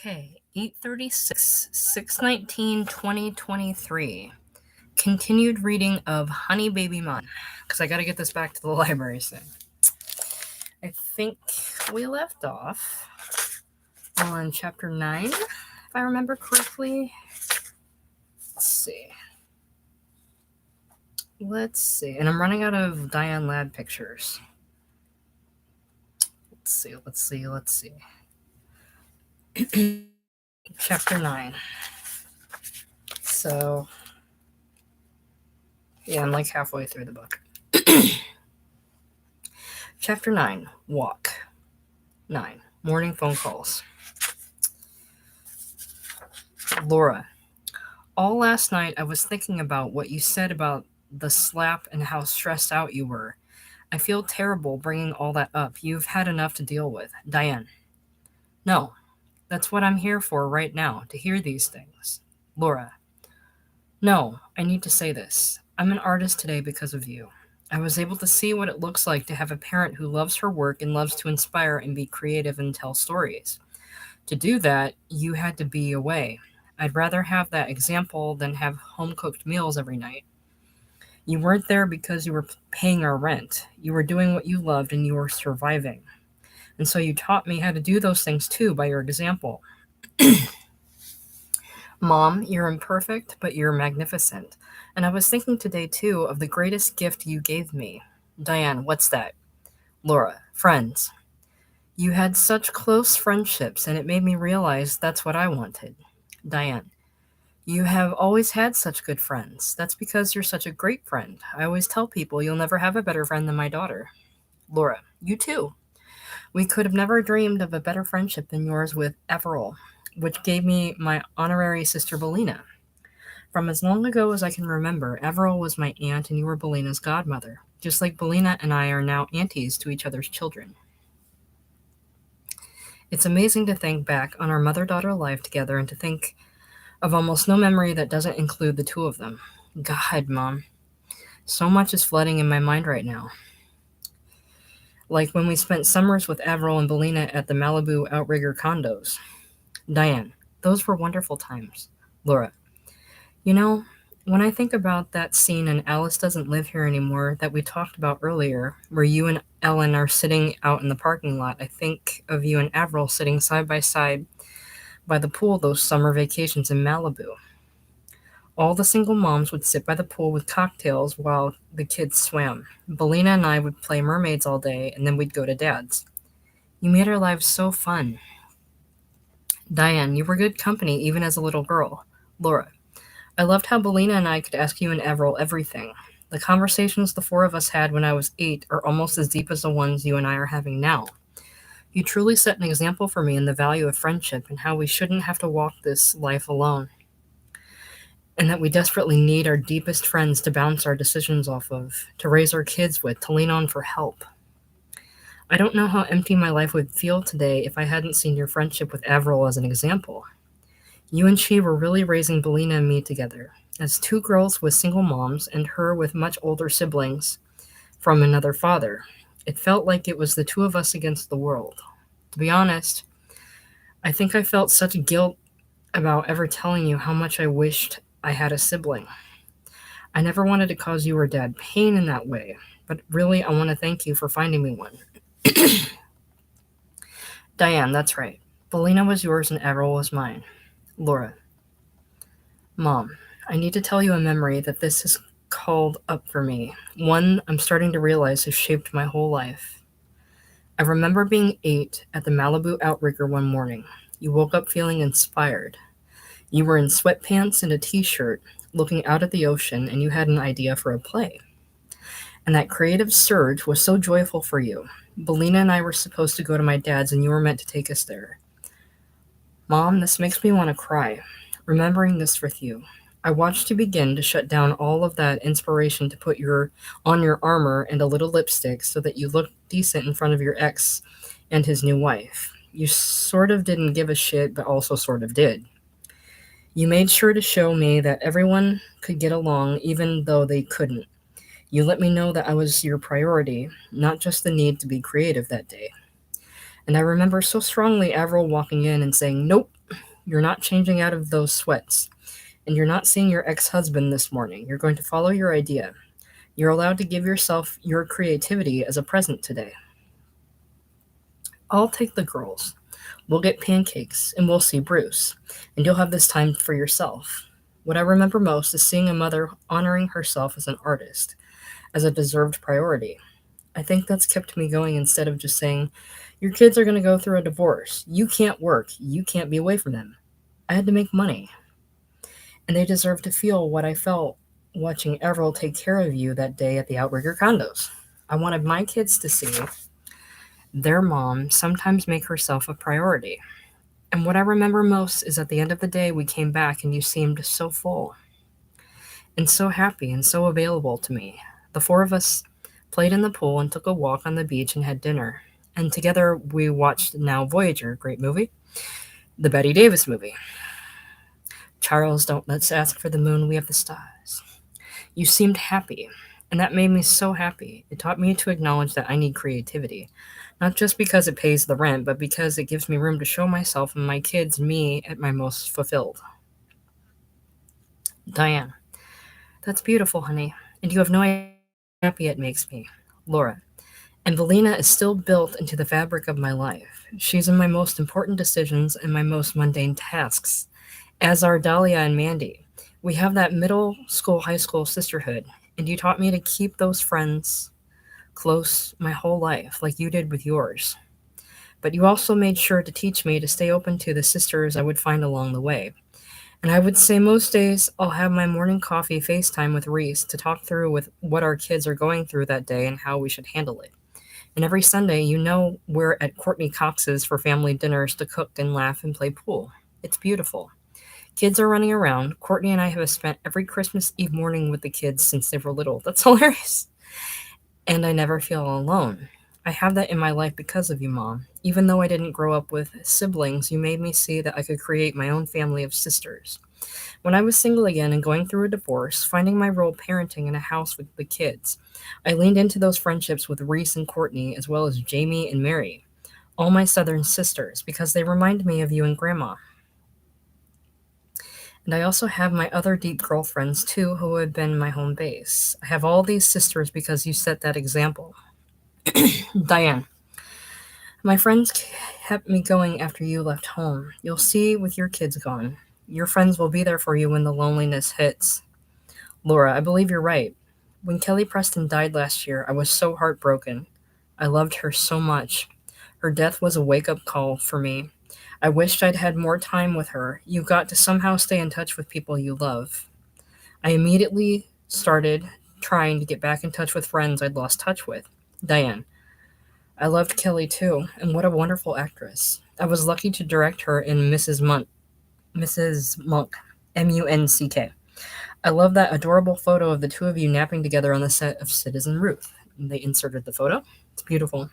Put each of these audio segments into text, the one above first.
Okay, 8:36, 6/19/2023. Continued reading of Honey Baby Mon, because I got to get this back to the library soon. I think we left off on chapter 9, if I remember correctly. Let's see. And I'm running out of Diane Ladd pictures. Let's see. Chapter 9. So, yeah, I'm like halfway through the book. Chapter 9, Walk. 9, Morning Phone Calls. Laura, all last night I was thinking about what you said about the slap and how stressed out you were. I feel terrible bringing all that up. You've had enough to deal with. Diane. No, that's what I'm here for right now, to hear these things. Laura. No, I need to say this. I'm an artist today because of you. I was able to see what it looks like to have a parent who loves her work and loves to inspire and be creative and tell stories. To do that, you had to be away. I'd rather have that example than have home-cooked meals every night. You weren't there because you were paying our rent. You were doing what you loved and you were surviving. And so you taught me how to do those things too by your example. Mom, you're imperfect, but you're magnificent. And I was thinking today too of the greatest gift you gave me. Diane, what's that? Laura, friends. You had such close friendships, and it made me realize that's what I wanted. Diane, you have always had such good friends. That's because you're such a great friend. I always tell people you'll never have a better friend than my daughter. Laura, you too. We could have never dreamed of a better friendship than yours with Everil, which gave me my honorary sister Belina. From as long ago as I can remember, Everil was my aunt and you were Belina's godmother, just like Belina and I are now aunties to each other's children. It's amazing to think back on our mother-daughter life together and to think of almost no memory that doesn't include the two of them. God, Mom. So much is flooding in my mind right now. Like when we spent summers with Avril and Belina at the Malibu Outrigger condos. Diane, those were wonderful times. Laura, you know, when I think about that scene in Alice Doesn't Live Here Anymore that we talked about earlier, where you and Ellen are sitting out in the parking lot, I think of you and Avril sitting side by side by the pool those summer vacations in Malibu. All the single moms would sit by the pool with cocktails while the kids swam. Belina and I would play mermaids all day, and then we'd go to Dad's. You made our lives so fun. Diane, you were good company even as a little girl. Laura, I loved how Belina and I could ask you and Avril everything. The conversations the four of us had when I was 8 are almost as deep as the ones you and I are having now. You truly set an example for me in the value of friendship and how we shouldn't have to walk this life alone. And that we desperately need our deepest friends to bounce our decisions off of, to raise our kids with, to lean on for help. I don't know how empty my life would feel today if I hadn't seen your friendship with Avril as an example. You and she were really raising Belina and me together, as two girls with single moms and her with much older siblings from another father. It felt like it was the two of us against the world. To be honest, I think I felt such guilt about ever telling you how much I wished I had a sibling. I never wanted to cause you or Dad pain in that way, but really I want to thank you for finding me one. Diane, that's right. Belina was yours and Avril was mine. Laura. Mom, I need to tell you a memory that this has called up for me. One I'm starting to realize has shaped my whole life. I remember being 8 at the Malibu Outrigger one morning. You woke up feeling inspired. You were in sweatpants and a t-shirt, looking out at the ocean, and you had an idea for a play. And that creative surge was so joyful for you. Belina and I were supposed to go to my dad's, and you were meant to take us there. Mom, this makes me want to cry, remembering this with you. I watched you begin to shut down all of that inspiration to put on your armor and a little lipstick so that you looked decent in front of your ex and his new wife. You sort of didn't give a shit, but also sort of did. You made sure to show me that everyone could get along even though they couldn't. You let me know that I was your priority, not just the need to be creative that day. And I remember so strongly Avril walking in and saying, "Nope, You're not changing out of those sweats. And you're not seeing your ex husband this morning. You're going to follow your idea. You're allowed to give yourself your creativity as a present today. I'll take the girls. We'll get pancakes and we'll see Bruce. And you'll have this time for yourself. What I remember most is seeing a mother honoring herself as an artist, as a deserved priority. I think that's kept me going instead of just saying, your kids are going to go through a divorce. You can't work. You can't be away from them. I had to make money. And they deserve to feel what I felt watching Everil take care of you that day at the Outrigger condos. I wanted my kids to see their mom sometimes make herself a priority. And what I remember most is at the end of the day, we came back and you seemed so full and so happy and so available to me. The four of us played in the pool and took a walk on the beach and had dinner. And together we watched Now Voyager, great movie, the Betty Davis movie. Charles, don't let's ask for the moon, we have the stars. You seemed happy, and that made me so happy. It taught me to acknowledge that I need creativity, not just because it pays the rent, but because it gives me room to show myself and my kids me at my most fulfilled. Diane, that's beautiful, honey, and you have no idea how happy it makes me. Laura, and Valina is still built into the fabric of my life. She's in my most important decisions and my most mundane tasks, as are Dahlia and Mandy. We have that middle school, high school sisterhood, and you taught me to keep those friends close my whole life, like you did with yours. But you also made sure to teach me to stay open to the sisters I would find along the way. And I would say most days I'll have my morning coffee FaceTime with Reese to talk through with what our kids are going through that day and how we should handle it. And every Sunday, we're at Courtney Cox's for family dinners to cook and laugh and play pool. It's beautiful. Kids are running around. Courtney and I have spent every Christmas Eve morning with the kids since they were little. That's hilarious. And I never feel alone. I have that in my life because of you, Mom. Even though I didn't grow up with siblings, you made me see that I could create my own family of sisters. When I was single again and going through a divorce, finding my role parenting in a house with the kids, I leaned into those friendships with Reese and Courtney, as well as Jamie and Mary, all my southern sisters, because they remind me of you and Grandma. And I also have my other deep girlfriends too, who have been my home base. I have all these sisters because you set that example. Diane, my friends kept me going after you left home. You'll see with your kids gone. Your friends will be there for you when the loneliness hits. Laura, I believe you're right. When Kelly Preston died last year, I was so heartbroken. I loved her so much. Her death was a wake up call for me. I wished I'd had more time with her. You've got to somehow stay in touch with people you love. I immediately started trying to get back in touch with friends I'd lost touch with. Diane, I loved Kelly too, and what a wonderful actress. I was lucky to direct her in Mrs. Monk, Munck. I love that adorable photo of the two of you napping together on the set of Citizen Ruth. They inserted the photo. It's beautiful.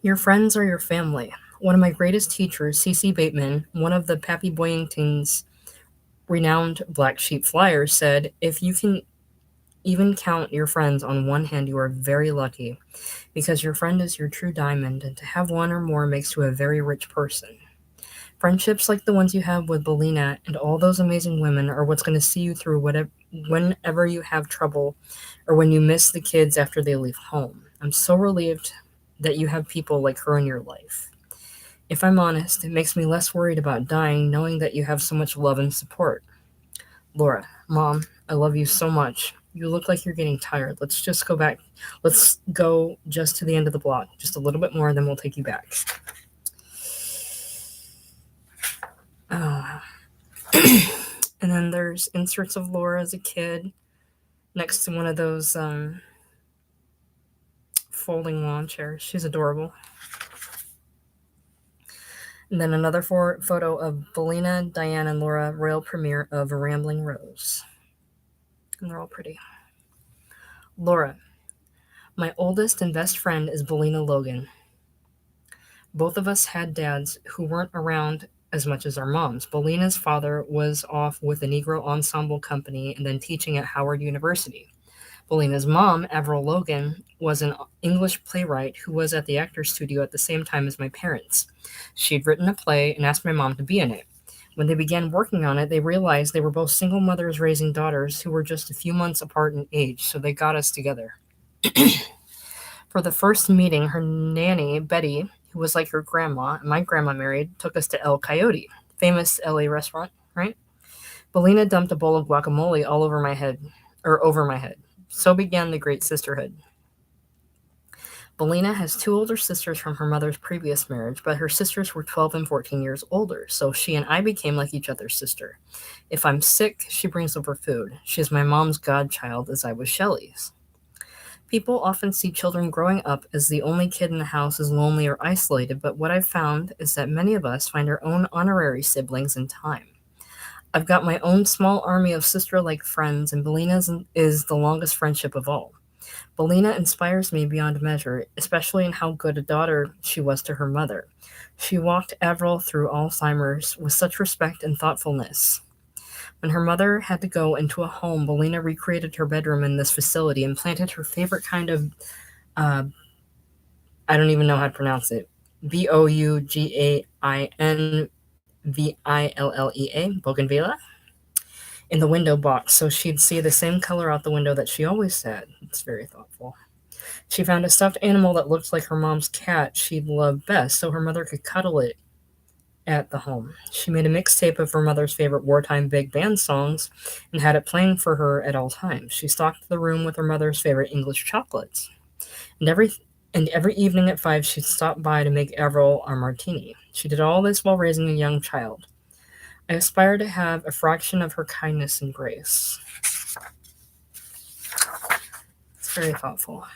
Your friends are your family. One of my greatest teachers, C.C. Bateman, one of the Pappy Boyington's renowned Black Sheep flyers, said, if you can even count your friends on one hand, you are very lucky, because your friend is your true diamond, and to have one or more makes you a very rich person. Friendships like the ones you have with Belina and all those amazing women are what's going to see you through whenever you have trouble or when you miss the kids after they leave home. I'm so relieved that you have people like her in your life. If I'm honest, it makes me less worried about dying knowing that you have so much love and support. Laura, Mom, I love you so much. You look like you're getting tired. Let's just go back. Let's go just to the end of the block. Just a little bit more, then we'll take you back. And then there's inserts of Laura as a kid next to one of those folding lawn chairs. She's adorable. And then another photo of Belina, Diane, and Laura royal premiere of A Rambling Rose. And they're all pretty. Laura, my oldest and best friend is Belina Logan. Both of us had dads who weren't around as much as our moms. Belina's father was off with the Negro Ensemble Company and then teaching at Howard University. Belina's mom, Avril Logan, was an English playwright who was at the Actors Studio at the same time as my parents. She'd written a play and asked my mom to be in it. When they began working on it, they realized they were both single mothers raising daughters who were just a few months apart in age, so they got us together. For the first meeting, her nanny, Betty, who was like her grandma, and my grandma married, took us to El Coyote, famous LA restaurant, right? Belina dumped a bowl of guacamole all over my head, or over my head. So began the great sisterhood. Belina has two older sisters from her mother's previous marriage, but her sisters were 12 and 14 years older, so she and I became like each other's sister. If I'm sick, she brings over food. She is my mom's godchild, as I was Shelley's. People often see children growing up as the only kid in the house is lonely or isolated, but what I've found is that many of us find our own honorary siblings in time. I've got my own small army of sister like friends, and Belina's is the longest friendship of all. Belina inspires me beyond measure, especially in how good a daughter she was to her mother. She walked Avril through Alzheimer's with such respect and thoughtfulness. When her mother had to go into a home, Belina recreated her bedroom in this facility and planted her favorite kind of, uh, I don't even know how to pronounce it, Bougainvillea, Bougainvillea, in the window box so she'd see the same color out the window that she always said. It's very thoughtful. She found a stuffed animal that looked like her mom's cat she'd love best so her mother could cuddle it at the home. She made a mixtape of her mother's favorite wartime big band songs and had it playing for her at all times. She stocked the room with her mother's favorite English chocolates. And every evening at 5 she'd stop by to make Avril our martini. She did all this while raising a young child. I aspire to have a fraction of her kindness and grace. It's very thoughtful.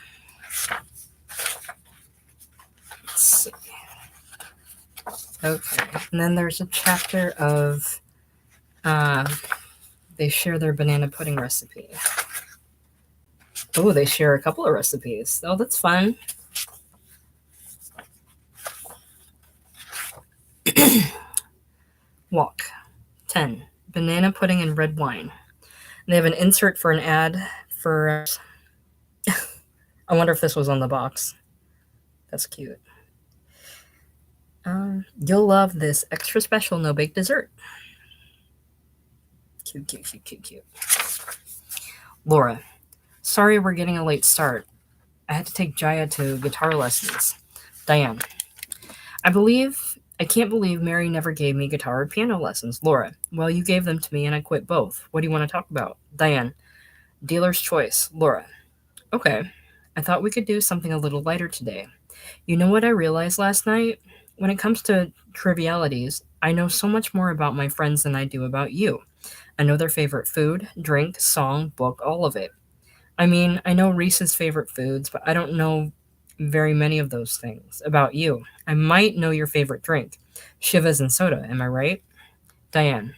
Let's see. Okay, and then there's a chapter of they share their banana pudding recipe. Oh, they share a couple of recipes. Oh, that's fun. Walk. 10. Banana pudding and red wine. And they have an insert for an ad for. I wonder if this was on the box. That's cute. You'll love this extra special no-bake dessert. Cute, cute, cute, cute, cute. Laura. Sorry we're getting a late start. I had to take Jaya to guitar lessons. Diane. I can't believe Mary never gave me guitar or piano lessons. Laura. Well, you gave them to me and I quit both. What do you want to talk about? Diane. Dealer's choice. Laura. Okay. I thought we could do something a little lighter today. You know what I realized last night? When it comes to trivialities, I know so much more about my friends than I do about you. I know their favorite food, drink, song, book, all of it. I mean, I know Reese's favorite foods, but I don't know very many of those things about you. I might know your favorite drink, Shivas and soda, am I right? Diane.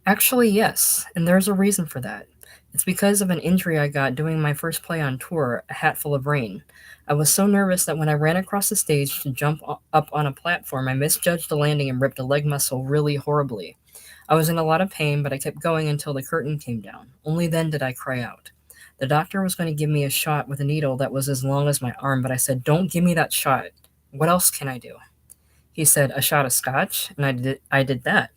Actually, yes, and there's a reason for that. It's because of an injury I got doing my first play on tour, A Hatful of Rain. I was so nervous that when I ran across the stage to jump up on a platform, I misjudged the landing and ripped a leg muscle really horribly. I was in a lot of pain, but I kept going until the curtain came down. Only then did I cry out. The doctor was going to give me a shot with a needle that was as long as my arm, but I said, "Don't give me that shot. What else can I do?" He said, "A shot of scotch," and I did that.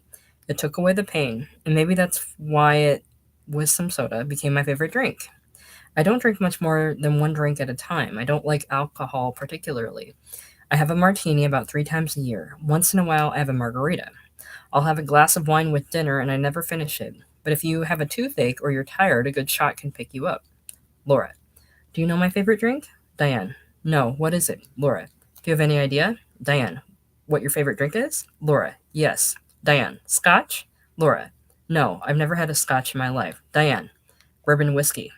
It took away the pain, and maybe that's why it, with some soda, became my favorite drink. I don't drink much more than one drink at a time. I don't like alcohol particularly. I have a martini about 3 times a year. Once in a while, I have a margarita. I'll have a glass of wine with dinner, and I never finish it. But if you have a toothache or you're tired, a good shot can pick you up. Laura. Do you know my favorite drink? Diane. No, what is it? Laura. Do you have any idea? Diane. What your favorite drink is? Laura. Yes. Diane. Scotch? Laura. No, I've never had a scotch in my life. Diane. Bourbon whiskey.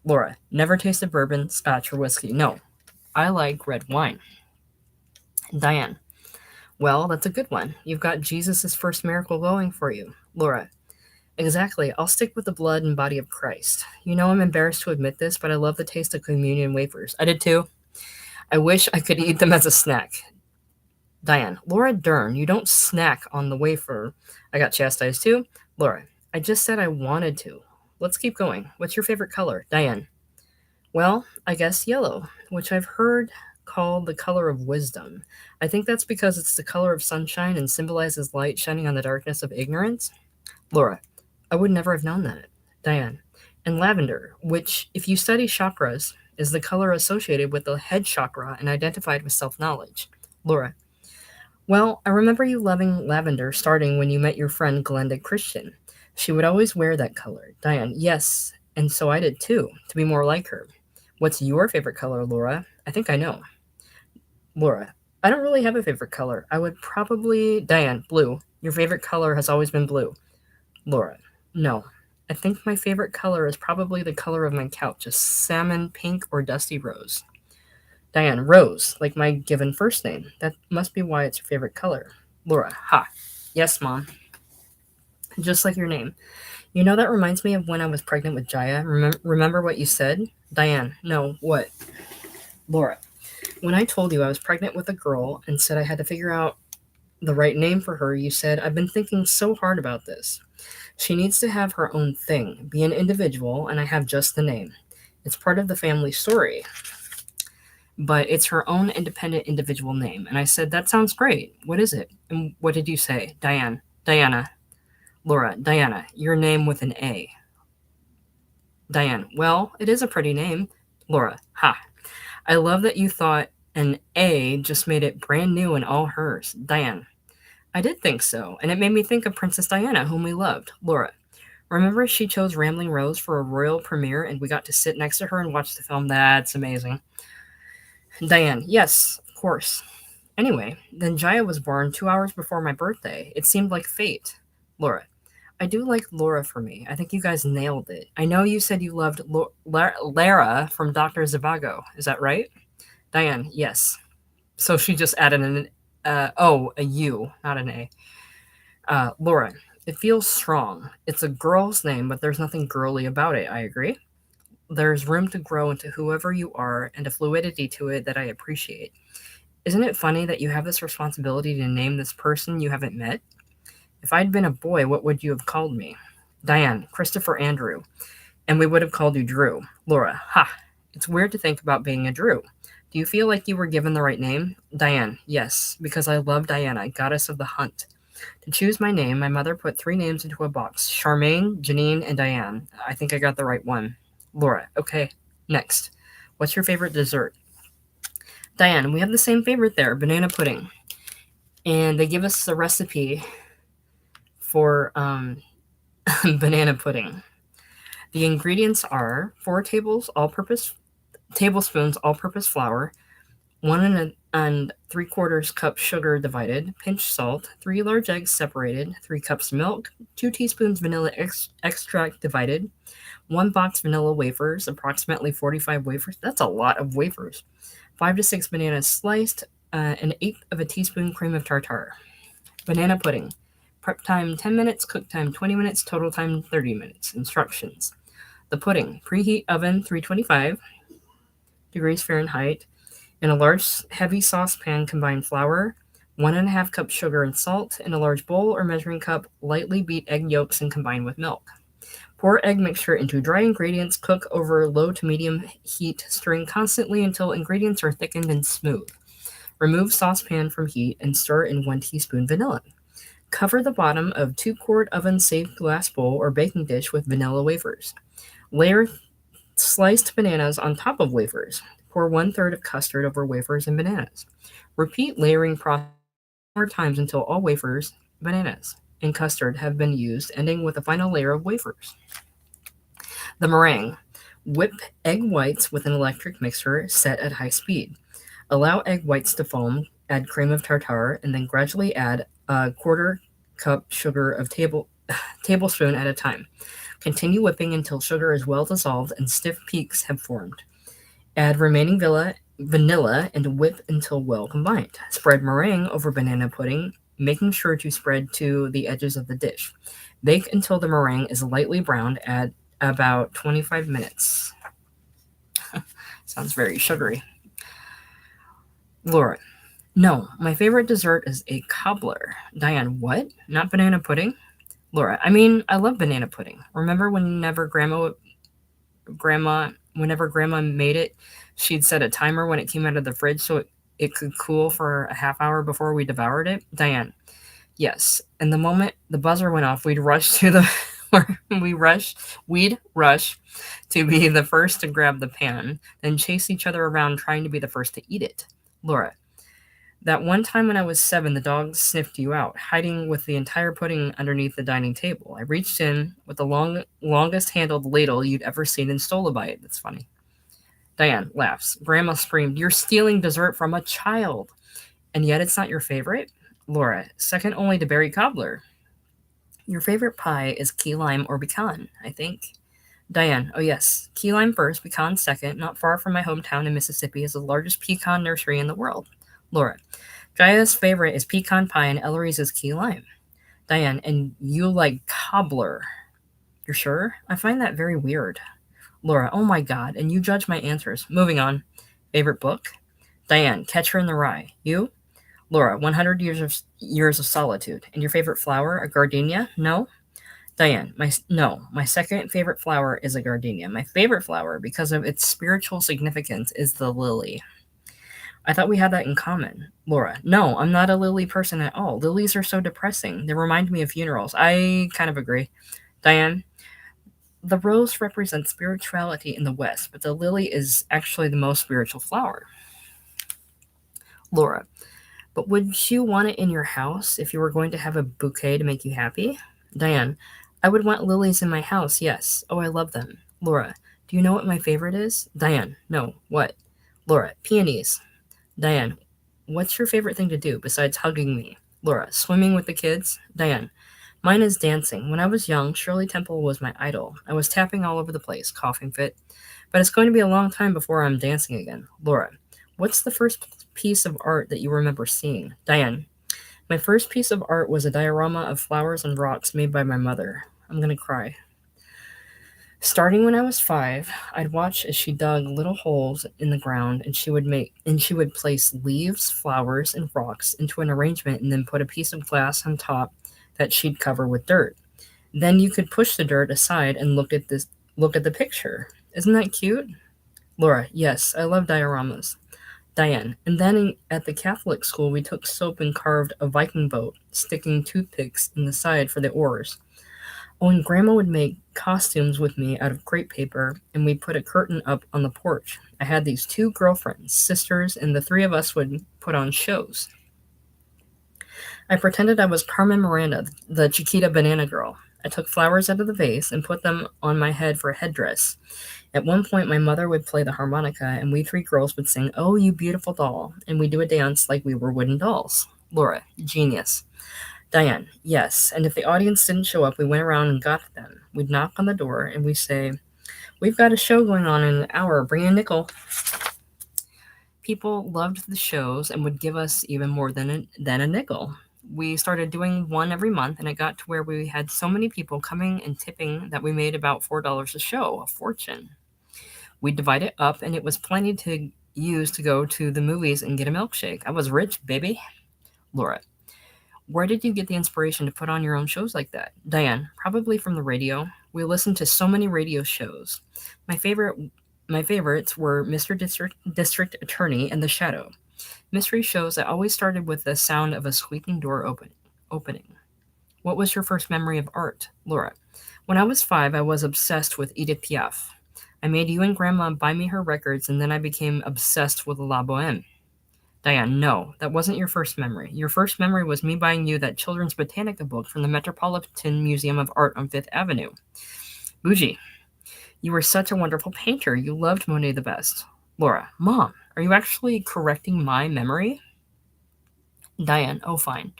Laura. Never tasted bourbon, scotch, or whiskey. No, I like red wine. Diane. Well, that's a good one. You've got Jesus' first miracle going for you. Laura. Exactly. I'll stick with the blood and body of Christ. You know, I'm embarrassed to admit this, but I love the taste of communion wafers. I did too. I wish I could eat them as a snack. Diane. Laura Dern, you don't snack on the wafer. I got chastised too. Laura. I just said I wanted to. Let's keep going. What's your favorite color? Diane. Well, I guess yellow, which I've heard called the color of wisdom. I think that's because it's the color of sunshine and symbolizes light shining on the darkness of ignorance. Laura. I would never have known that. Diane. And lavender, which, if you study chakras, is the color associated with the head chakra and identified with self knowledge. Laura. Well, I remember you loving lavender starting when you met your friend Glenda Christian. She would always wear that color. Diane. Yes, and so I did too, to be more like her. What's your favorite color, Laura? I think I know. Laura. I don't really have a favorite color. I would probably. Diane. Blue. Your favorite color has always been blue. Laura. No. I think my favorite color is probably the color of my couch, a salmon pink or dusty rose. Diane. Rose, like my given first name. That must be why it's your favorite color. Laura. Ha. Yes, Mom. Just like your name. You know, that reminds me of when I was pregnant with Jaya. Remember what you said? Diane. No, what? Laura. When I told you I was pregnant with a girl and said I had to figure out the right name for her, you said, I've been thinking so hard about this. She needs to have her own thing, be an individual, and I have just the name. It's part of the family story, but it's her own independent individual name. And I said, that sounds great. What is it? And what did you say? Diane. Diana. Laura. Diana. Your name with an A. Diane. Well, it is a pretty name. Laura. Ha. I love that you thought an A just made it brand new and all hers. Diane. I did think so, and it made me think of Princess Diana, whom we loved. Laura. Remember she chose Rambling Rose for a royal premiere and we got to sit next to her and watch the film? That's amazing. Diane. Yes, of course. Anyway, then Jaya was born 2 hours before my birthday. It seemed like fate. Laura. I do like Laura for me. I think you guys nailed it. I know you said you loved Lara from Dr. Zhivago. Is that right? Diane. Yes. So she just added a U, not an A. Laura. It feels strong. It's a girl's name, but there's nothing girly about it. I agree. There's room to grow into whoever you are and a fluidity to it that I appreciate. Isn't it funny that you have this responsibility to name this person you haven't met? If I'd been a boy, what would you have called me? Diane. Christopher Andrew. And we would have called you Drew. Laura. Ha. It's weird to think about being a Drew. Do you feel like you were given the right name? Diane. Yes, because I love Diana, goddess of the hunt. To choose my name, my mother put 3 names into a box: Charmaine, Janine, and Diane. I think I got the right one. Laura. Okay, next. What's your favorite dessert? Diane. We have the same favorite there, banana pudding. And they give us the recipe for banana pudding. The ingredients are 4 tablespoons all-purpose flour, 1 cup sugar divided, pinch salt, 3 large eggs separated, 3 cups milk, 2 teaspoons vanilla extract divided, 1 box vanilla wafers, approximately 45 wafers. That's a lot of wafers. 5 to 6 bananas sliced, an eighth of a teaspoon cream of tartar. Banana pudding. Prep time 10 minutes, cook time 20 minutes, total time 30 minutes. Instructions. The pudding. Preheat oven 325 degrees Fahrenheit. In a large heavy saucepan, combine flour, 1.5 cups sugar and salt. In a large bowl or measuring cup, lightly beat egg yolks and combine with milk. Pour egg mixture into dry ingredients, cook over low to medium heat, stirring constantly until ingredients are thickened and smooth. Remove saucepan from heat and stir in 1 teaspoon vanilla. Cover the bottom of 2-quart oven-safe glass bowl or baking dish with vanilla wafers. Layer sliced bananas on top of wafers. Pour 1/3 of custard over wafers and bananas. Repeat layering process more times until all wafers, bananas, and custard have been used, ending with a final layer of wafers. The meringue. Whip egg whites with an electric mixer set at high speed. Allow egg whites to foam, add cream of tartar, and then gradually add a 1/4 cup sugar of tablespoon at a time. Continue whipping until sugar is well dissolved and stiff peaks have formed. Add remaining vanilla and whip until well combined. Spread meringue over banana pudding, making sure to spread to the edges of the dish. Bake until the meringue is lightly browned at about 25 minutes. Sounds very sugary. Laura. No, my favorite dessert is a cobbler. Diane. What? Not banana pudding? Laura, I mean, I love banana pudding. Remember grandma, whenever grandma made it, she'd set a timer when it came out of the fridge so it could cool for a half hour before we devoured it? Diane, yes. And the moment the buzzer went off, we'd rush to the we rush we'd rush to be the first to grab the pan, then chase each other around trying to be the first to eat it. Laura, that one time when I was 7, the dog sniffed you out, hiding with the entire pudding underneath the dining table. I reached in with the longest handled ladle you'd ever seen and stole a bite. That's funny. Diane laughs. Grandma screamed, "You're stealing dessert from a child." And yet it's not your favorite? Laura, second only to berry cobbler. Your favorite pie is key lime or pecan, I think. Diane, oh yes. Key lime first, pecan second. Not far from my hometown in Mississippi is the largest pecan nursery in the world. Laura, Jaya's favorite is pecan pie and Ellery's is key lime. Diane, and you like cobbler. You're sure? I find that very weird. Laura, oh my god, and you judge my answers. Moving on. Favorite book? Diane, Catcher in the Rye. You? Laura, 100 years of solitude. And your favorite flower? A gardenia? No? Diane, my second favorite flower is a gardenia. My favorite flower, because of its spiritual significance, is the lily. I thought we had that in common. Laura, no, I'm not a lily person at all. Lilies are so depressing. They remind me of funerals. I kind of agree. Diane, the rose represents spirituality in the West, but the lily is actually the most spiritual flower. Laura, but would you want it in your house if you were going to have a bouquet to make you happy? Diane, I would want lilies in my house, yes. Oh, I love them. Laura, do you know what my favorite is? Diane, no. What? Laura, peonies. Diane, what's your favorite thing to do besides hugging me? Laura, swimming with the kids? Diane, mine is dancing. When I was young, Shirley Temple was my idol. I was tapping all over the place, coughing fit. But it's going to be a long time before I'm dancing again. Laura, what's the first piece of art that you remember seeing? Diane, my first piece of art was a diorama of flowers and rocks made by my mother. I'm going to cry. Starting when I was 5, I'd watch as she dug little holes in the ground and she would place leaves, flowers, and rocks into an arrangement and then put a piece of glass on top that she'd cover with dirt. Then you could push the dirt aside and look at the picture. Isn't that cute? Laura, yes, I love dioramas. Diane, and then at the Catholic school we took soap and carved a Viking boat, sticking toothpicks in the side for the oars. Oh, and Grandma would make costumes with me out of crepe paper, and we put a curtain up on the porch. I had these 2 girlfriends, sisters, and the 3 of us would put on shows. I pretended I was Carmen Miranda, the Chiquita banana girl. I took flowers out of the vase and put them on my head for a headdress. At one point, my mother would play the harmonica, and we 3 girls would sing, "Oh, you beautiful doll," and we'd do a dance like we were wooden dolls. Laura, genius. Diane, yes, and if the audience didn't show up, we went around and got them. We'd knock on the door, and we'd say, "We've got a show going on in an hour. Bring a nickel." People loved the shows and would give us even more than a nickel. We started doing one every month, and it got to where we had so many people coming and tipping that we made about $4 a show, a fortune. We'd divide it up, and it was plenty to use to go to the movies and get a milkshake. I was rich, baby. Laura, where did you get the inspiration to put on your own shows like that? Diane, probably from the radio. We listened to so many radio shows. My favorite my favorites were Mr. District Attorney and The Shadow. Mystery shows that always started with the sound of a squeaking door opening. What was your first memory of art? Laura, when I was 5, I was obsessed with Edith Piaf. I made you and Grandma buy me her records, and then I became obsessed with La Boheme. Diane, no, that wasn't your first memory. Your first memory was me buying you that children's botanica book from the Metropolitan Museum of Art on Fifth Avenue. Bougie, you were such a wonderful painter. You loved Monet the best. Laura, Mom, are you actually correcting my memory? Diane, oh, fine.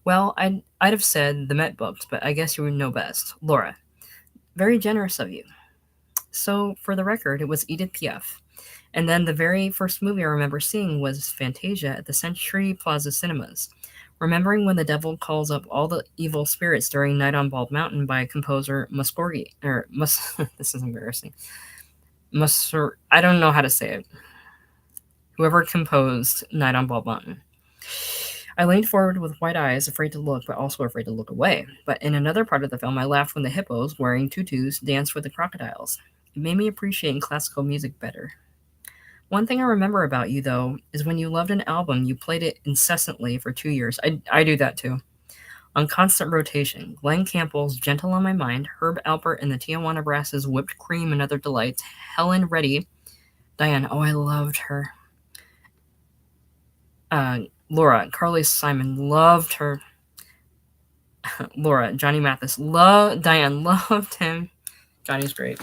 Well, I'd have said the Met books, but I guess you would know best. Laura, very generous of you. So, for the record, it was Edith Piaf. And then the very first movie I remember seeing was Fantasia at the Century Plaza Cinemas. Remembering when the devil calls up all the evil spirits during Night on Bald Mountain by composer this is embarrassing. I don't know how to say it. Whoever composed Night on Bald Mountain. I leaned forward with wide eyes, afraid to look, but also afraid to look away. But in another part of the film, I laughed when the hippos, wearing tutus, danced with the crocodiles. It made me appreciate classical music better. One thing I remember about you, though, is when you loved an album, you played it incessantly for 2 years. I do that too. On constant rotation, Glenn Campbell's Gentle on My Mind, Herb Alpert and the Tijuana Brass's Whipped Cream and Other Delights, Helen Reddy, Diane, oh, I loved her. Laura, Carly Simon, loved her. Laura, Johnny Mathis, Diane, loved him. Johnny's great.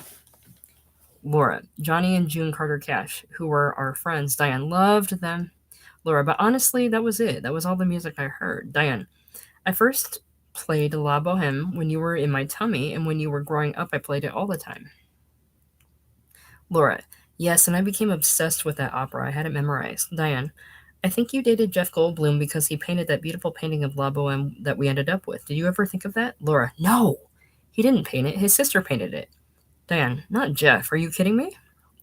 Laura, Johnny and June Carter Cash, who were our friends. Diane, loved them. Laura, but honestly, that was it. That was all the music I heard. Diane, I first played La Boheme when you were in my tummy, and when you were growing up, I played it all the time. Laura, yes, and I became obsessed with that opera. I had it memorized. Diane, I think you dated Jeff Goldblum because he painted that beautiful painting of La Boheme that we ended up with. Did you ever think of that? Laura, no, he didn't paint it. His sister painted it. Diane, not Jeff. Are you kidding me?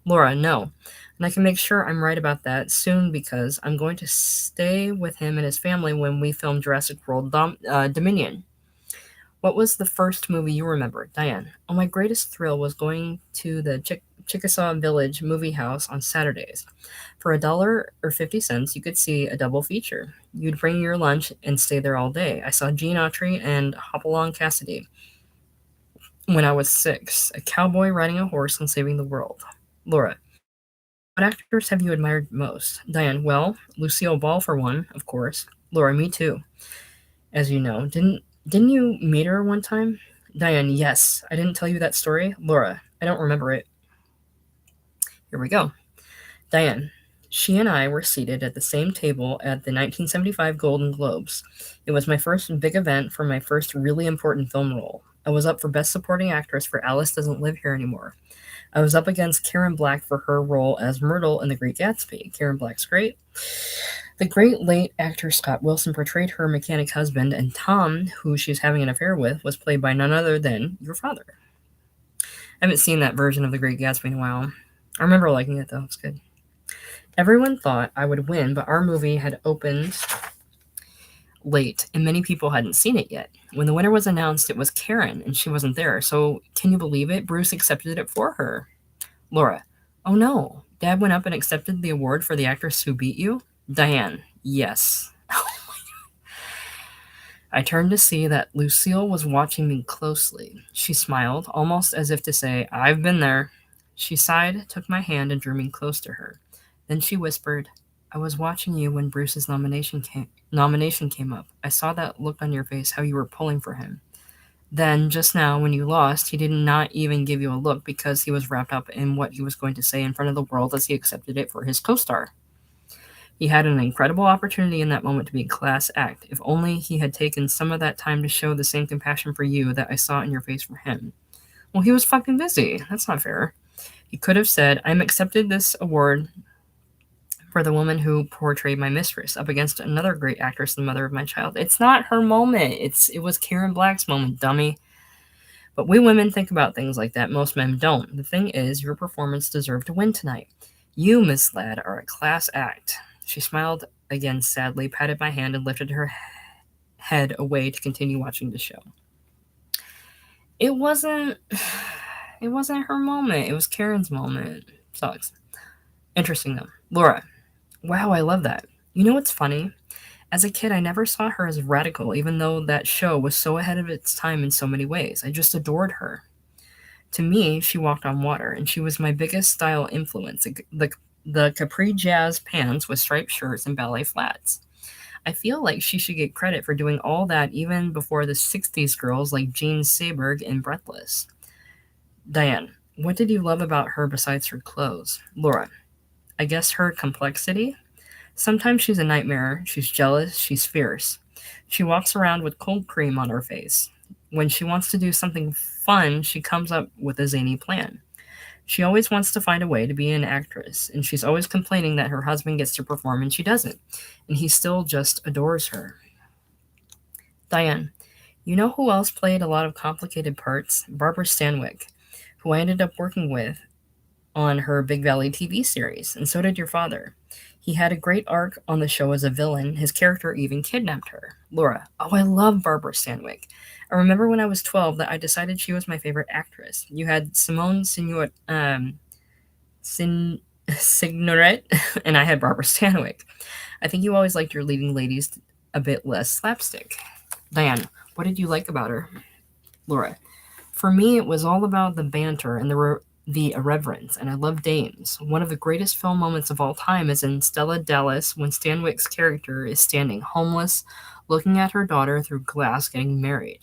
Laura, no. And I can make sure I'm right about that soon because I'm going to stay with him and his family when we film Jurassic World Dominion. What was the first movie you remember? Diane, oh, my greatest thrill was going to the Chickasaw Village movie house on Saturdays. For $1.50, you could see a double feature. You'd bring your lunch and stay there all day. I saw Gene Autry and Hopalong Cassidy when I was 6, a cowboy riding a horse and saving the world. Laura, what actors have you admired most? Diane, well, Lucille Ball for one, of course. Laura, me too. As you know, didn't you meet her one time? Diane, yes. I didn't tell you that story. Laura, I don't remember it. Here we go. Diane, she and I were seated at the same table at the 1975 Golden Globes. It was my first big event for my first really important film role. I was up for Best Supporting Actress for Alice Doesn't Live Here Anymore. I was up against Karen Black for her role as Myrtle in The Great Gatsby. Karen Black's great. The great late actor Scott Wilson portrayed her mechanic husband, and Tom, who she's having an affair with, was played by none other than your father. I haven't seen that version of The Great Gatsby in a while. I remember liking it, though. It's good. Everyone thought I would win, but our movie had opened late, and many people hadn't seen it yet. When the winner was announced, it was Karen, and she wasn't there. So, can you believe it? Bruce accepted it for her. Laura, oh no. Dad went up and accepted the award for the actress who beat you? Diane, yes. I turned to see that Lucille was watching me closely. She smiled, almost as if to say, I've been there. She sighed, took my hand, and drew me close to her. Then she whispered, I was watching you when Bruce's nomination came up. I saw that look on your face, how you were pulling for him. Then, just now, when you lost, he did not even give you a look because he was wrapped up in what he was going to say in front of the world as he accepted it for his co-star. He had an incredible opportunity in that moment to be a class act. If only he had taken some of that time to show the same compassion for you that I saw in your face for him. Well, he was fucking busy. That's not fair. He could have said, I'm accepted this award for the woman who portrayed my mistress up against another great actress, the mother of my child. It's not her moment. It was Karen Black's moment, dummy. But we women think about things like that. Most men don't. The thing is, your performance deserved to win tonight. You, Miss Ladd, are a class act. She smiled again sadly, patted my hand, and lifted her head away to continue watching the show. It wasn't her moment. It was Karen's moment. Sucks. Interesting though. Laura. Wow, I love that. You know what's funny? As a kid, I never saw her as radical, even though that show was so ahead of its time in so many ways. I just adored her. To me, she walked on water, and she was my biggest style influence. The capri jazz pants with striped shirts and ballet flats. I feel like she should get credit for doing all that even before the 60s girls like Jean Seberg and Breathless. Diane, what did you love about her besides her clothes? Laura, I guess her complexity. Sometimes she's a nightmare. She's jealous. She's fierce. She walks around with cold cream on her face. When she wants to do something fun, she comes up with a zany plan. She always wants to find a way to be an actress, and she's always complaining that her husband gets to perform and she doesn't, and he still just adores her. Diane, you know who else played a lot of complicated parts? Barbara Stanwyck, who I ended up working with on her Big Valley TV series, and so did your father. He had a great arc on the show as a villain. His character even kidnapped her. Laura. Oh, I love Barbara Stanwyck. I remember when I was 12 that I decided she was my favorite actress. You had Simone Signoret, and I had Barbara Stanwyck. I think you always liked your leading ladies a bit less slapstick. Diane, what did you like about her? Laura. For me, it was all about the banter and the irreverence, and I love dames. One of the greatest film moments of all time is in Stella Dallas when Stanwyck's character is standing homeless, looking at her daughter through glass getting married.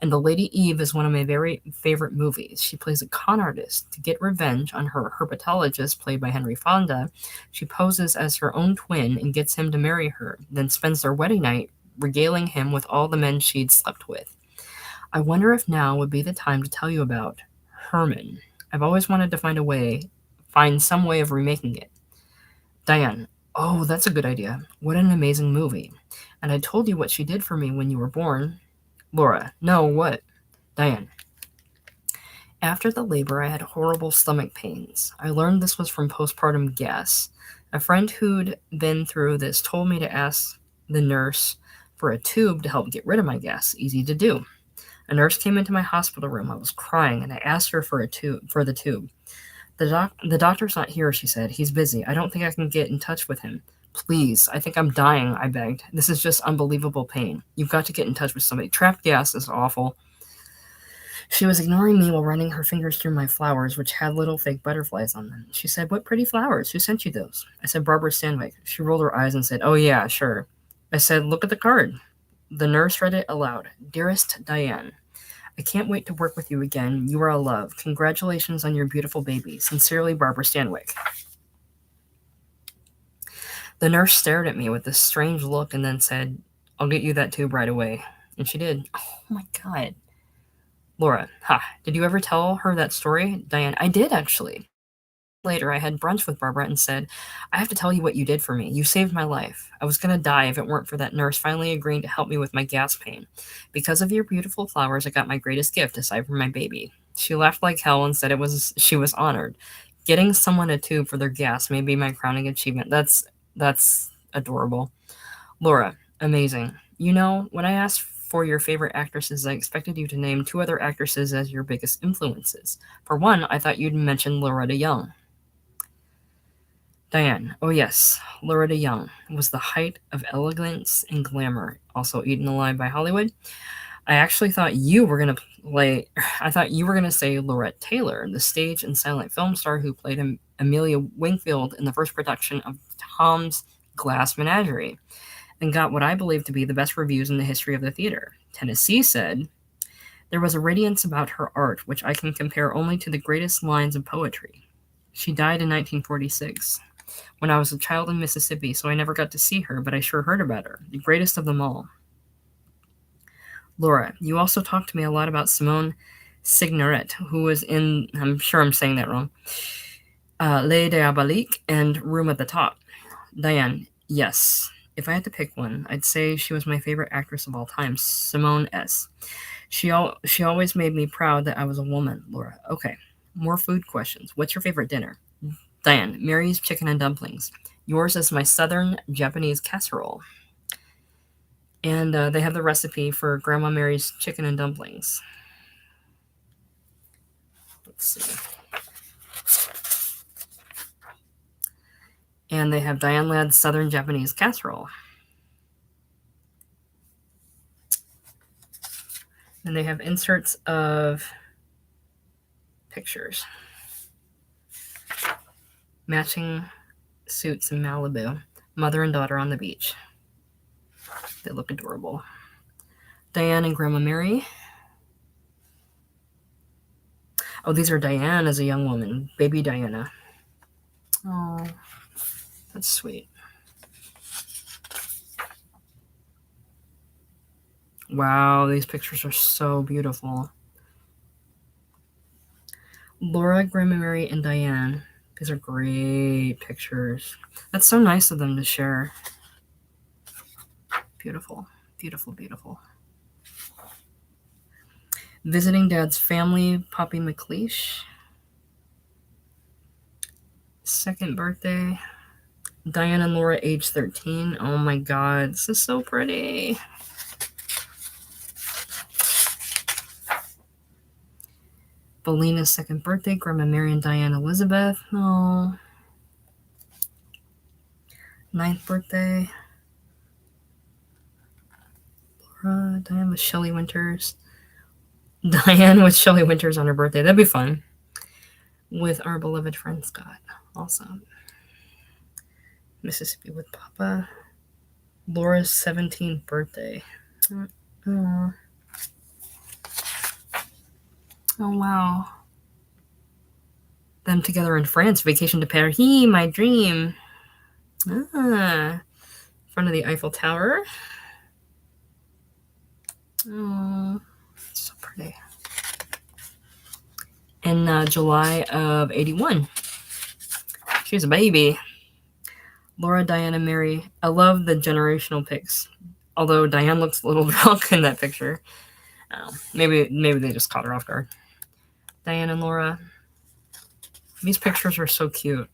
And The Lady Eve is one of my very favorite movies. She plays a con artist. To get revenge on her herpetologist, played by Henry Fonda, she poses as her own twin and gets him to marry her, then spends their wedding night regaling him with all the men she'd slept with. I wonder if now would be the time to tell you about Herman. I've always wanted to find some way of remaking it. Diane, oh, that's a good idea. What an amazing movie. And I told you what she did for me when you were born. Laura, no, what? Diane, after the labor, I had horrible stomach pains. I learned this was from postpartum gas. A friend who'd been through this told me to ask the nurse for a tube to help get rid of my gas. Easy to do. A nurse came into my hospital room. I was crying, and I asked her for the tube. The doctor's not here, she said. He's busy. I don't think I can get in touch with him. Please, I think I'm dying, I begged. This is just unbelievable pain. You've got to get in touch with somebody. Trapped gas is awful. She was ignoring me while running her fingers through my flowers, which had little fake butterflies on them. She said, "What pretty flowers? Who sent you those?" I said, "Barbara Stanwyck." She rolled her eyes and said, "Oh, yeah, sure." I said, "Look at the card." The nurse read it aloud. "Dearest Diane, I can't wait to work with you again. You are a love. Congratulations on your beautiful baby. Sincerely, Barbara Stanwyck." The nurse stared at me with this strange look and then said, "I'll get you that tube right away." And she did. Oh my God. Laura, did you ever tell her that story? Diane, I did actually. Later, I had brunch with Barbara and said, "I have to tell you what you did for me. You saved my life. I was going to die if it weren't for that nurse finally agreeing to help me with my gas pain. Because of your beautiful flowers, I got my greatest gift aside from my baby." She laughed like hell and said she was honored. Getting someone a tube for their gas may be my crowning achievement. That's adorable. Laura, amazing. You know, when I asked for your favorite actresses, I expected you to name two other actresses as your biggest influences. For one, I thought you'd mention Loretta Young. Diane, oh yes, Loretta Young was the height of elegance and glamour, also eaten alive by Hollywood. I actually thought you were gonna play. I thought you were gonna say Lorette Taylor, the stage and silent film star who played Amelia Wingfield in the first production of Tom's Glass Menagerie, and got what I believe to be the best reviews in the history of the theater. Tennessee said, "There was a radiance about her art which I can compare only to the greatest lines of poetry." She died in 1946 when I was a child in Mississippi, so I never got to see her, but I sure heard about her. The greatest of them all. Laura, you also talked to me a lot about Simone Signoret, who was in, I'm sure I'm saying that wrong, Les Diaboliques and Room at the Top. Diane, yes. If I had to pick one, I'd say she was my favorite actress of all time, Simone S. She always made me proud that I was a woman, Laura. Okay, more food questions. What's your favorite dinner? Diane, Mary's chicken and dumplings. Yours is my southern Japanese casserole. And they have the recipe for Grandma Mary's chicken and dumplings. Let's see. And they have Diane Ladd's southern Japanese casserole. And they have inserts of pictures. Matching suits in Malibu. Mother and daughter on the beach. They look adorable. Diane and Grandma Mary. Oh, these are Diane as a young woman. Baby Diana. Oh, that's sweet. Wow, these pictures are so beautiful. Laura, Grandma Mary, and Diane. These are great pictures. That's so nice of them to share. Beautiful, beautiful, beautiful. Visiting Dad's family, Poppy McLeish. Second birthday. Diane and Laura, age 13. Oh my god, this is so pretty. Belina's second birthday, Grandma Mary and Diane Elizabeth. Oh. Ninth birthday. Laura, Diane with Shelley Winters. Diane with Shelley Winters on her birthday. That'd be fun. With our beloved friend Scott. Awesome. Mississippi with Papa. Laura's 17th birthday. Oh, oh wow. Them together in France. Vacation to Paris. My dream. In front of the Eiffel Tower. Oh, so pretty. In July of 81. She's a baby. Laura, Diana, Mary. I love the generational pics. Although Diane looks a little drunk in that picture. Maybe they just caught her off guard. Diane and Laura. These pictures are so cute.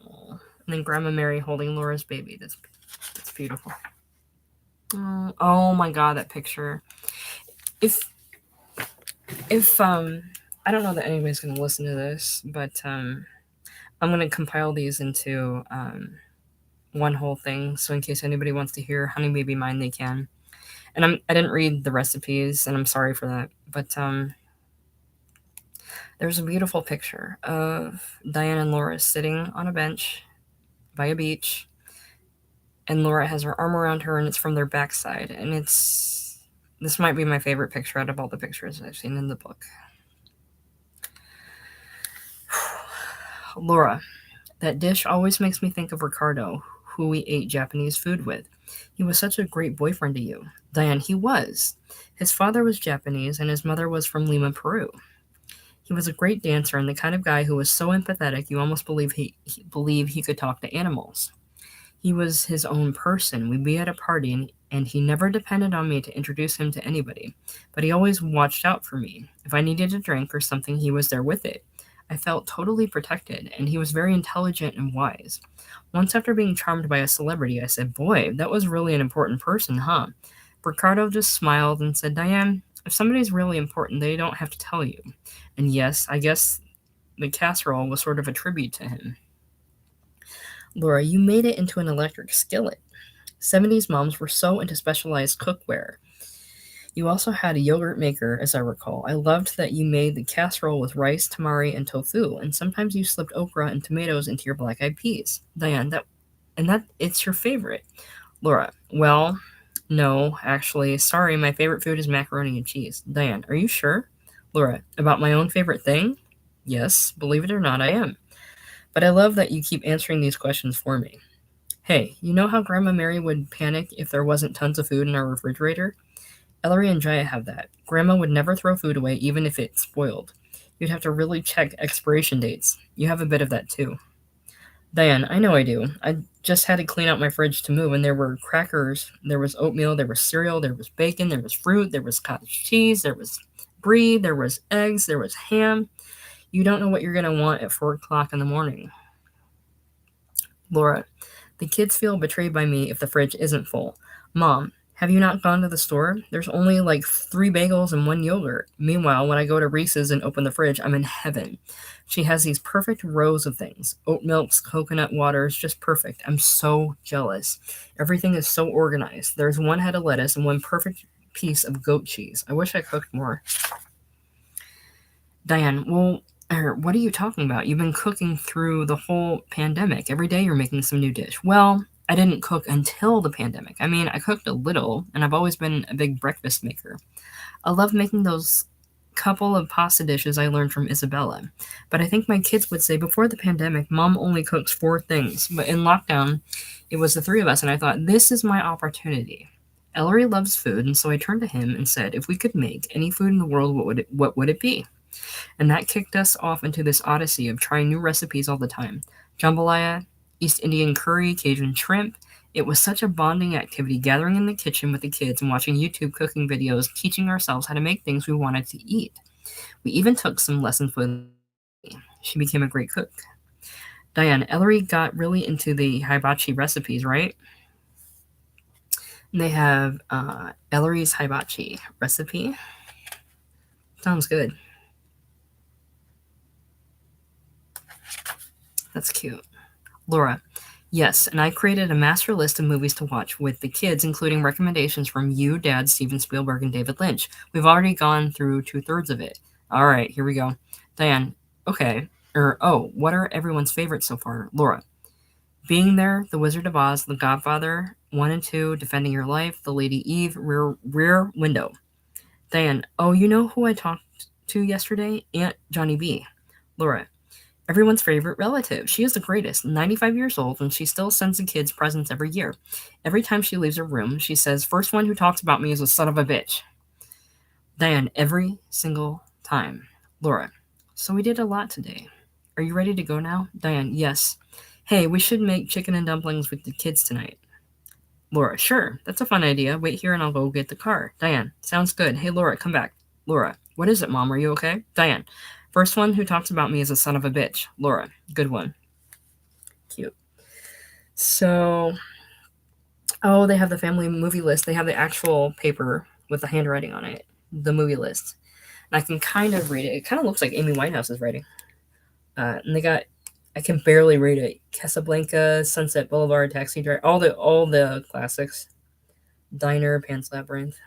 Oh. And then Grandma Mary holding Laura's baby. That's beautiful. Oh my god, that picture. If I don't know that anybody's going to listen to this, but I'm going to compile these into one whole thing. So in case anybody wants to hear Honey Baby Mine, they can. And I didn't read the recipes, and I'm sorry for that. But there's a beautiful picture of Diane and Laura sitting on a bench by a beach. And Laura has her arm around her, and it's from their backside. And this might be my favorite picture out of all the pictures I've seen in the book. Laura, that dish always makes me think of Ricardo, who we ate Japanese food with. He was such a great boyfriend to you. Diane, he was. His father was Japanese, and his mother was from Lima, Peru. He was a great dancer and the kind of guy who was so empathetic you almost believe he could talk to animals. He was his own person. We'd be at a party, and he never depended on me to introduce him to anybody, but he always watched out for me. If I needed a drink or something, he was there with it. I felt totally protected, and he was very intelligent and wise. Once, after being charmed by a celebrity, I said, "Boy, that was really an important person, huh?" Ricardo just smiled and said, "Diane, if somebody's really important, they don't have to tell you." And yes, I guess the casserole was sort of a tribute to him. Laura, you made it into an electric skillet. 70s moms were so into specialized cookware. You also had a yogurt maker, as I recall. I loved that you made the casserole with rice, tamari, and tofu, and sometimes you slipped okra and tomatoes into your black-eyed peas. Diane, it's your favorite. Laura, well, no, actually, sorry, my favorite food is macaroni and cheese. Diane, are you sure? Laura, about my own favorite thing? Yes, believe it or not, I am. But I love that you keep answering these questions for me. Hey, you know how Grandma Mary would panic if there wasn't tons of food in our refrigerator? Ellery and Jaya have that. Grandma would never throw food away even if it spoiled. You'd have to really check expiration dates. You have a bit of that too. Diane, I know I do. I just had to clean out my fridge to move, and there were crackers, there was oatmeal, there was cereal, there was bacon, there was fruit, there was cottage cheese, there was brie, there was eggs, there was ham. You don't know what you're going to want at 4 o'clock in the morning. Laura, the kids feel betrayed by me if the fridge isn't full. Mom, have you not gone to the store? There's only like 3 bagels and 1 yogurt. Meanwhile, when I go to Reese's and open the fridge, I'm in heaven. She has these perfect rows of things. Oat milks, coconut waters, just perfect. I'm so jealous. Everything is so organized. There's 1 head of lettuce and 1 perfect piece of goat cheese. I wish I cooked more. Diane, well, what are you talking about? You've been cooking through the whole pandemic. Every day you're making some new dish. Well, I didn't cook until the pandemic. I mean, I cooked a little, and I've always been a big breakfast maker. I love making those couple of pasta dishes I learned from Isabella. But I think my kids would say before the pandemic, Mom only cooks 4 things. But in lockdown, it was the 3 of us, and I thought, this is my opportunity. Ellery loves food, and so I turned to him and said, if we could make any food in the world, what would it be? And that kicked us off into this odyssey of trying new recipes all the time. Jambalaya, East Indian curry, Cajun shrimp. It was such a bonding activity, gathering in the kitchen with the kids and watching YouTube cooking videos, teaching ourselves how to make things we wanted to eat. We even took some lessons with Lee. She became a great cook. Diane, Ellery got really into the hibachi recipes, right? And they have Ellery's hibachi recipe. Sounds good. That's cute. Laura, yes, and I created a master list of movies to watch with the kids, including recommendations from you, Dad, Steven Spielberg, and David Lynch. We've already gone through 2/3 of it. All right, here we go. Diane, okay. What are everyone's favorites so far? Laura, Being There, The Wizard of Oz, The Godfather, 1 and 2, Defending Your Life, The Lady Eve, Rear Window. Diane, oh, you know who I talked to yesterday? Aunt Johnny B. Laura, everyone's favorite relative. She is the greatest, 95 years old, and she still sends the kids presents every year. Every time she leaves her room, she says, "First one who talks about me is a son of a bitch." Diane, every single time. Laura, so we did a lot today. Are you ready to go now? Diane, yes. Hey, we should make chicken and dumplings with the kids tonight. Laura, sure. That's a fun idea. Wait here and I'll go get the car. Diane, sounds good. Hey, Laura, come back. Laura, what is it, Mom? Are you okay? Diane, first one who talks about me is a son of a bitch. Laura, good one. Cute. So, oh, they have the family movie list. They have the actual paper with the handwriting on it, the movie list. And I can kind of read it. It kind of looks like Amy Winehouse's writing. And they got, I can barely read it. Casablanca, Sunset Boulevard, Taxi Driver, all the classics. Diner, Pan's Labyrinth.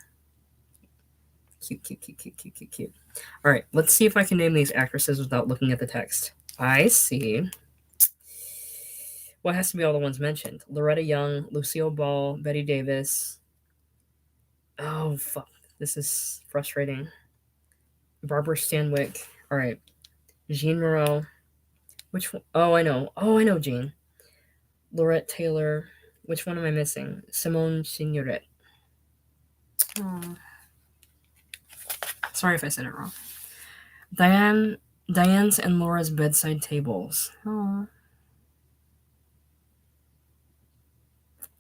Cute, cute, cute, cute, cute, cute, cute. All right, let's see if I can name these actresses without looking at the text. I see. What has to be all the ones mentioned? Loretta Young, Lucille Ball, Betty Davis. Oh, fuck. This is frustrating. Barbara Stanwyck. All right. Jean Moreau. Which one? Oh, I know. Oh, I know Jean. Laurette Taylor. Which one am I missing? Simone Signoret. Oh. Sorry if I said it wrong. Diane's and Laura's bedside tables. Oh.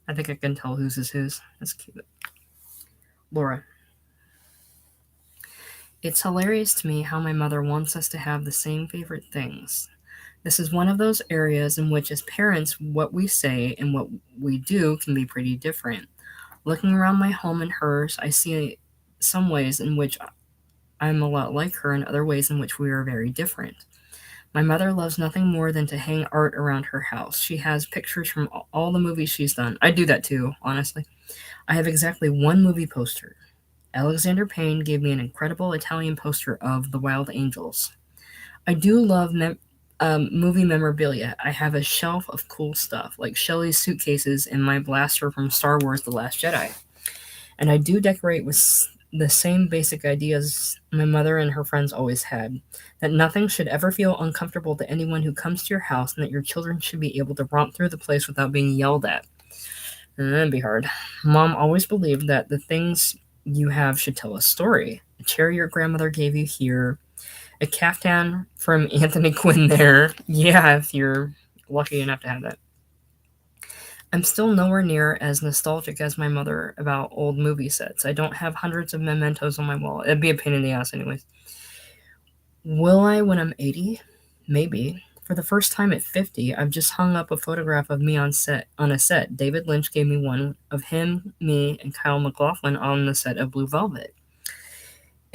I think I can tell whose is whose. That's cute. Laura. It's hilarious to me how my mother wants us to have the same favorite things. This is one of those areas in which, as parents, what we say and what we do can be pretty different. Looking around my home and hers, I see some ways in which I'm a lot like her and other ways in which we are very different. My mother loves nothing more than to hang art around her house. She has pictures from all the movies she's done. I do that too, honestly. I have exactly one movie poster. Alexander Payne gave me an incredible Italian poster of The Wild Angels. I do love movie memorabilia. I have a shelf of cool stuff, like Shelley's suitcases and my blaster from Star Wars The Last Jedi. And I do decorate with the same basic ideas my mother and her friends always had, that nothing should ever feel uncomfortable to anyone who comes to your house, and that your children should be able to romp through the place without being yelled at. And that'd be hard. Mom always believed that the things you have should tell a story. A chair your grandmother gave you here, a caftan from Anthony Quinn there. Yeah, if you're lucky enough to have that. I'm still nowhere near as nostalgic as my mother about old movie sets. I don't have hundreds of mementos on my wall. It'd be a pain in the ass anyways. Will I when I'm 80? Maybe. For the first time at 50, I've just hung up a photograph of me on a set. David Lynch gave me one of him, me, and Kyle MacLachlan on the set of Blue Velvet.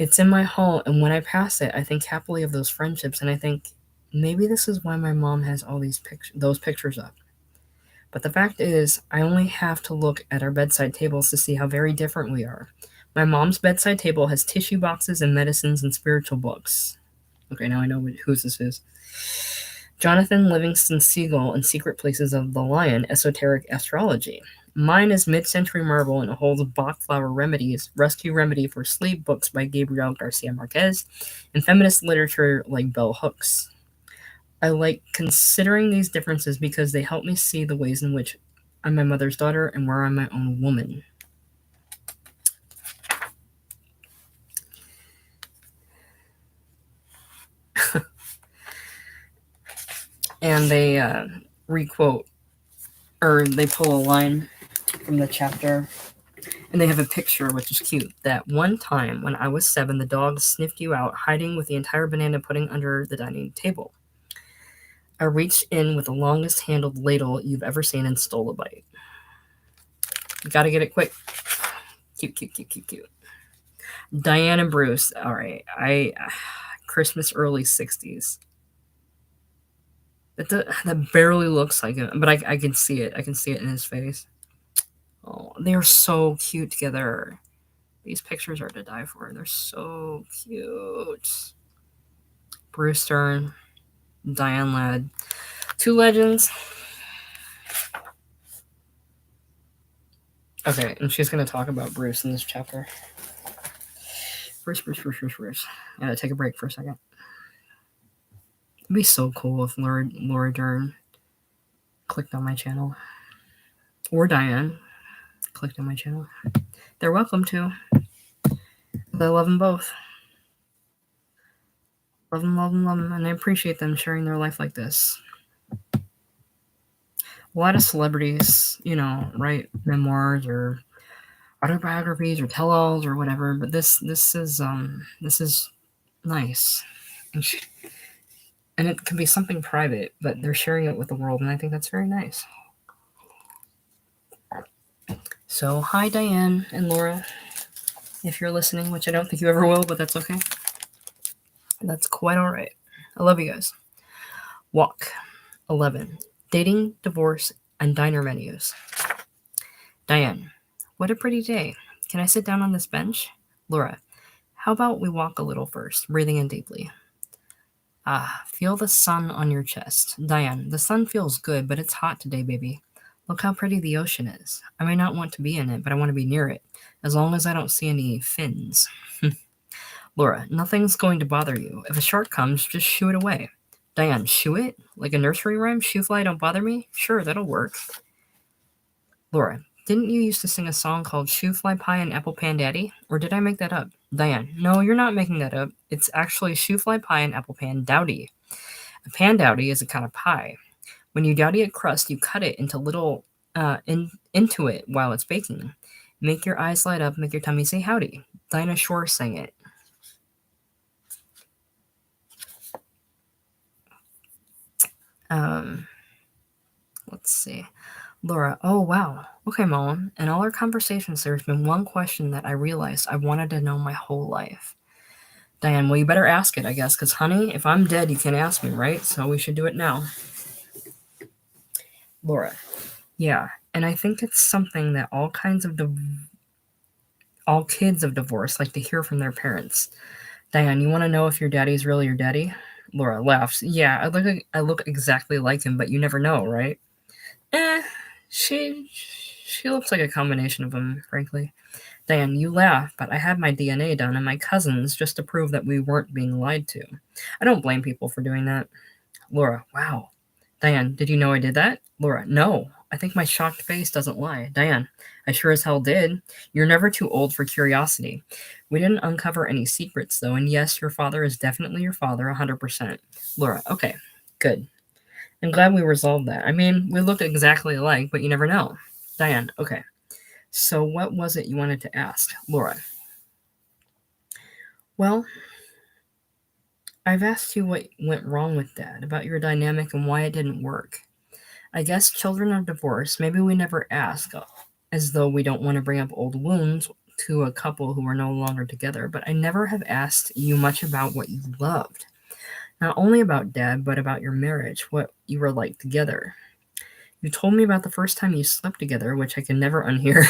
It's in my hall, and when I pass it, I think happily of those friendships, and I think maybe this is why my mom has all those pictures up. But the fact is, I only have to look at our bedside tables to see how very different we are. My mom's bedside table has tissue boxes and medicines and spiritual books. Okay, now I know whose this is. Jonathan Livingston Seagull and Secret Places of the Lion, Esoteric Astrology. Mine is mid-century marble and it holds Bach flower remedies, rescue remedy for sleep books by Gabriel Garcia Marquez, and feminist literature like Bell Hooks. I like considering these differences because they help me see the ways in which I'm my mother's daughter and where I'm my own woman. And they requote, or they pull a line from the chapter, and they have a picture, which is cute. That one time when I was 7, the dog sniffed you out, hiding with the entire banana pudding under the dining table. I reached in with the longest handled ladle you've ever seen and stole a bite. You gotta get it quick. Cute, cute, cute, cute, cute. Diane and Bruce. All right. Christmas early 60s. That barely looks like him, but I can see it. I can see it in his face. Oh, they're so cute together. These pictures are to die for. They're so cute. Bruce Stern, Diane Ladd. Two legends. Okay, and she's going to talk about Bruce in this chapter. Bruce. I gotta take a break for a second. It'd be so cool if Laura Dern clicked on my channel. Or Diane clicked on my channel. They're welcome to. I love them both. Love them. And I appreciate them sharing their life like this. A lot of celebrities, write memoirs or autobiographies or tell-alls or whatever, but this is nice. And it can be something private, but they're sharing it with the world, and I think that's very nice. So, hi, Diane and Laura, if you're listening, which I don't think you ever will, but that's okay. That's quite all right. I love you guys. Walk. 11. Dating, divorce, and diner menus. Diane, what a pretty day. Can I sit down on this bench? Laura, how about we walk a little first, breathing in deeply. Feel the sun on your chest. Diane, the sun feels good, but it's hot today, baby. Look how pretty the ocean is. I may not want to be in it, but I want to be near it, as long as I don't see any fins. Laura, nothing's going to bother you. If a shark comes, just shoo it away. Diane, shoo it? Like a nursery rhyme? Shoo fly, don't bother me? Sure, that'll work. Laura, didn't you used to sing a song called Shoo Fly Pie and Apple Pan Daddy? Or did I make that up? Diane, no, you're not making that up. It's actually Shoo Fly Pie and Apple Pan Dowdy. A pan dowdy is a kind of pie. When you dowdy a crust, you cut it into little into it while it's baking. Make your eyes light up, make your tummy say howdy. Dinah Shore sang it. Let's see. Laura, oh wow. Okay, Mom. In all our conversations, there's been one question that I realized I wanted to know my whole life. Diane, well, you better ask it, I guess, because, honey, if I'm dead, you can't ask me, right? So we should do it now. Laura, yeah, and I think it's something that all kids of divorce like to hear from their parents. Diane, you want to know if your daddy's really your daddy? Laura laughs. Yeah, I look exactly like him, but you never know, right? She looks like a combination of them, frankly. Diane, you laugh, but I had my DNA done and my cousins just to prove that we weren't being lied to. I don't blame people for doing that. Laura, wow. Diane, did you know I did that? Laura, no. I think my shocked face doesn't lie. Diane, I sure as hell did. You're never too old for curiosity. We didn't uncover any secrets, though, and yes, your father is definitely your father, 100%. Laura, okay, good. I'm glad we resolved that. I mean, we look exactly alike, but you never know. Diane, okay. So what was it you wanted to ask? Laura, well, I've asked you what went wrong with Dad, about your dynamic and why it didn't work. I guess children of divorce, maybe we never ask, as though we don't want to bring up old wounds to a couple who are no longer together, but I never have asked you much about what you loved. Not only about Dad, but about your marriage, what you were like together. You told me about the first time you slept together, which I can never unhear.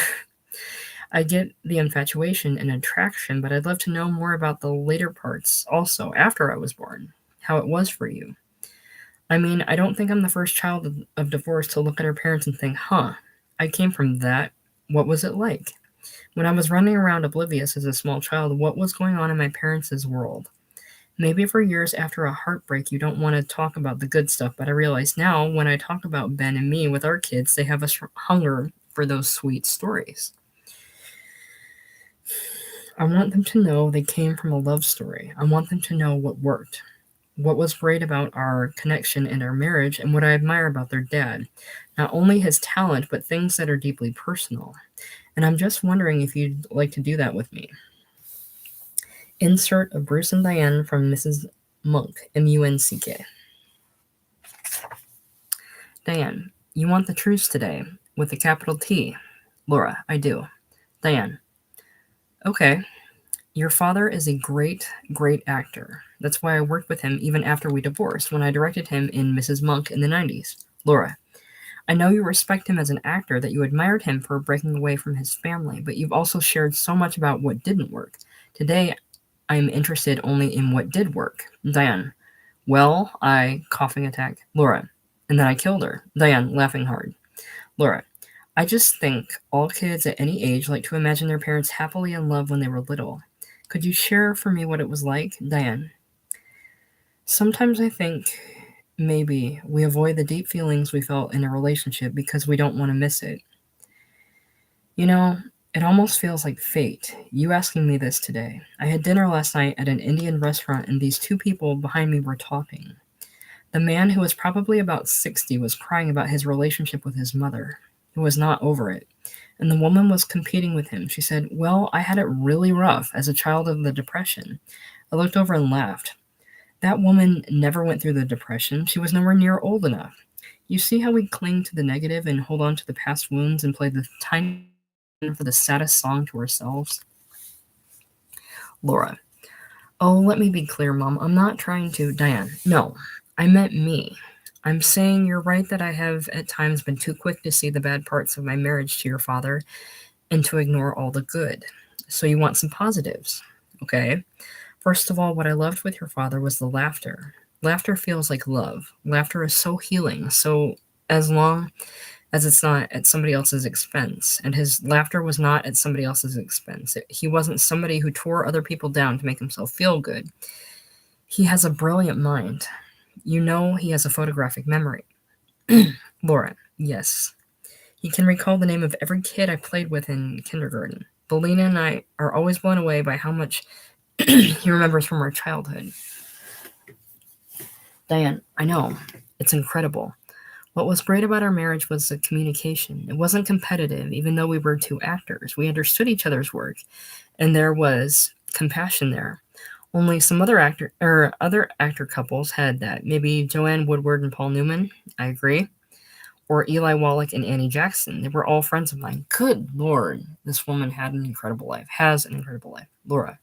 I get the infatuation and attraction, but I'd love to know more about the later parts also, after I was born, how it was for you. I mean, I don't think I'm the first child of divorce to look at her parents and think, I came from that. What was it like? When I was running around oblivious as a small child, what was going on in my parents' world? Maybe for years after a heartbreak, you don't want to talk about the good stuff, but I realize now when I talk about Ben and me with our kids, they have a hunger for those sweet stories. I want them to know they came from a love story. I want them to know what worked, what was great about our connection and our marriage, and what I admire about their dad. Not only his talent, but things that are deeply personal. And I'm just wondering if you'd like to do that with me. Insert of Bruce and Diane from Mrs. Monk, M-U-N-C-K. Diane, you want the truce today, with a capital T. Laura, I do. Diane, okay. Your father is a great, great actor. That's why I worked with him even after we divorced, when I directed him in Mrs. Monk in the 90s. Laura, I know you respect him as an actor, that you admired him for breaking away from his family, but you've also shared so much about what didn't work. Today, I am interested only in what did work. Diane, well, coughing attack. Laura, and then I killed her. Diane, laughing hard. Laura, I just think all kids at any age like to imagine their parents happily in love when they were little. Could you share for me what it was like? Diane, sometimes I think maybe we avoid the deep feelings we felt in a relationship because we don't want to miss it. You know, it almost feels like fate, you asking me this today. I had dinner last night at an Indian restaurant and these two people behind me were talking. The man, who was probably about 60, was crying about his relationship with his mother, who was not over it. And the woman was competing with him. She said, well, I had it really rough as a child of the Depression. I looked over and laughed. That woman never went through the Depression. She was nowhere near old enough. You see how we cling to the negative and hold on to the past wounds and play the tiny for the saddest song to ourselves? Laura. Oh, let me be clear, Mom. I'm not trying to. Diane. No, I meant me. I'm saying you're right that I have at times been too quick to see the bad parts of my marriage to your father and to ignore all the good. So you want some positives. Okay. First of all, what I loved with your father was the laughter. Laughter feels like love. Laughter is so healing. So as long as it's not at somebody else's expense. And his laughter was not at somebody else's expense. He wasn't somebody who tore other people down to make himself feel good. He has a brilliant mind. You know, he has a photographic memory. Laura, yes. He can recall the name of every kid I played with in kindergarten. Belina and I are always blown away by how much he remembers from our childhood. Diane, I know. It's incredible. What was great about our marriage was the communication. It wasn't competitive, even though we were two actors. We understood each other's work, and there was compassion there. Only some other actor couples had that. Maybe Joanne Woodward and Paul Newman. I agree. Or Eli Wallach and Annie Jackson. They were all friends of mine. Good Lord, this woman had an incredible life. Has an incredible life. Laura,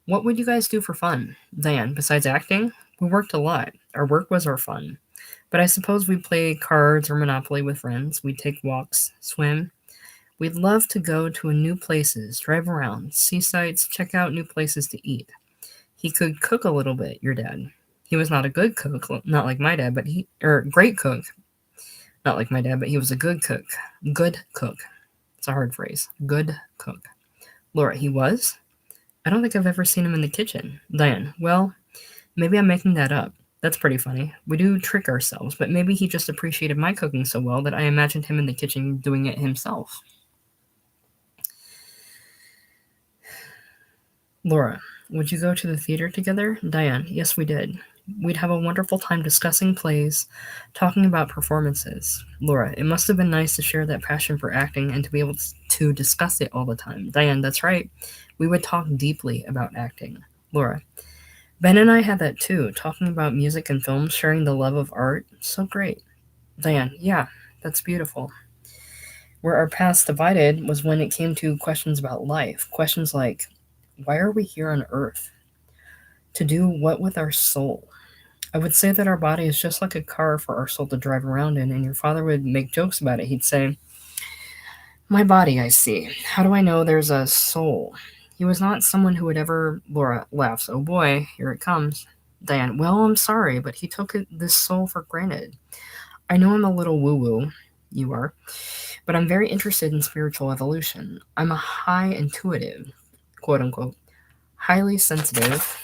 what would you guys do for fun? Diane, besides acting? We worked a lot. Our work was our fun. But I suppose we'd play cards or Monopoly with friends. We'd take walks, swim. We'd love to go to new places, drive around, see sights, check out new places to eat. He could cook a little bit, your dad. He was not a good cook, not like my dad, great cook, not like my dad, but he was a good cook. Good cook. It's a hard phrase. Good cook. Laura, he was? I don't think I've ever seen him in the kitchen. Diane, well, maybe I'm making that up. That's pretty funny. We do trick ourselves, but maybe he just appreciated my cooking so well that I imagined him in the kitchen doing it himself. Laura, would you go to the theater together? Diane, yes, we did. We'd have a wonderful time discussing plays, talking about performances. Laura, it must have been nice to share that passion for acting and to be able to discuss it all the time. Diane, that's right. We would talk deeply about acting. Laura, Ben and I had that too, talking about music and films, sharing the love of art. So great. Diane, yeah, that's beautiful. Where our paths divided was when it came to questions about life. Questions like, why are we here on earth? To do what with our soul? I would say that our body is just like a car for our soul to drive around in, and your father would make jokes about it. He'd say, my body, I see. How do I know there's a soul? He was not someone who would ever. Laura laughs. Oh boy, here it comes. Diane, well, I'm sorry, but he took this soul for granted. I know I'm a little woo-woo, you are, but I'm very interested in spiritual evolution. I'm a high intuitive, quote unquote, highly sensitive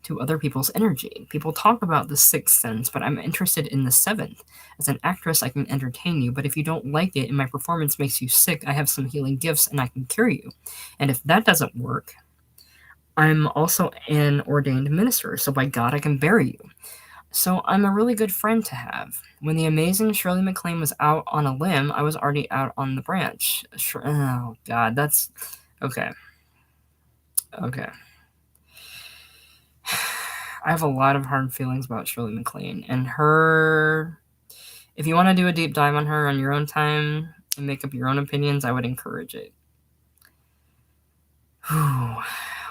to other people's energy. People talk about the sixth sense, but I'm interested in the seventh. As an actress, I can entertain you, but if you don't like it and my performance makes you sick, I have some healing gifts and I can cure you. And if that doesn't work, I'm also an ordained minister, so by God, I can bury you. So I'm a really good friend to have. When the amazing Shirley MacLaine was out on a limb, I was already out on the branch. Oh, God, that's... Okay. Okay. I have a lot of hard feelings about Shirley MacLaine, and her If you want to do a deep dive on her on your own time and make up your own opinions, I would encourage it.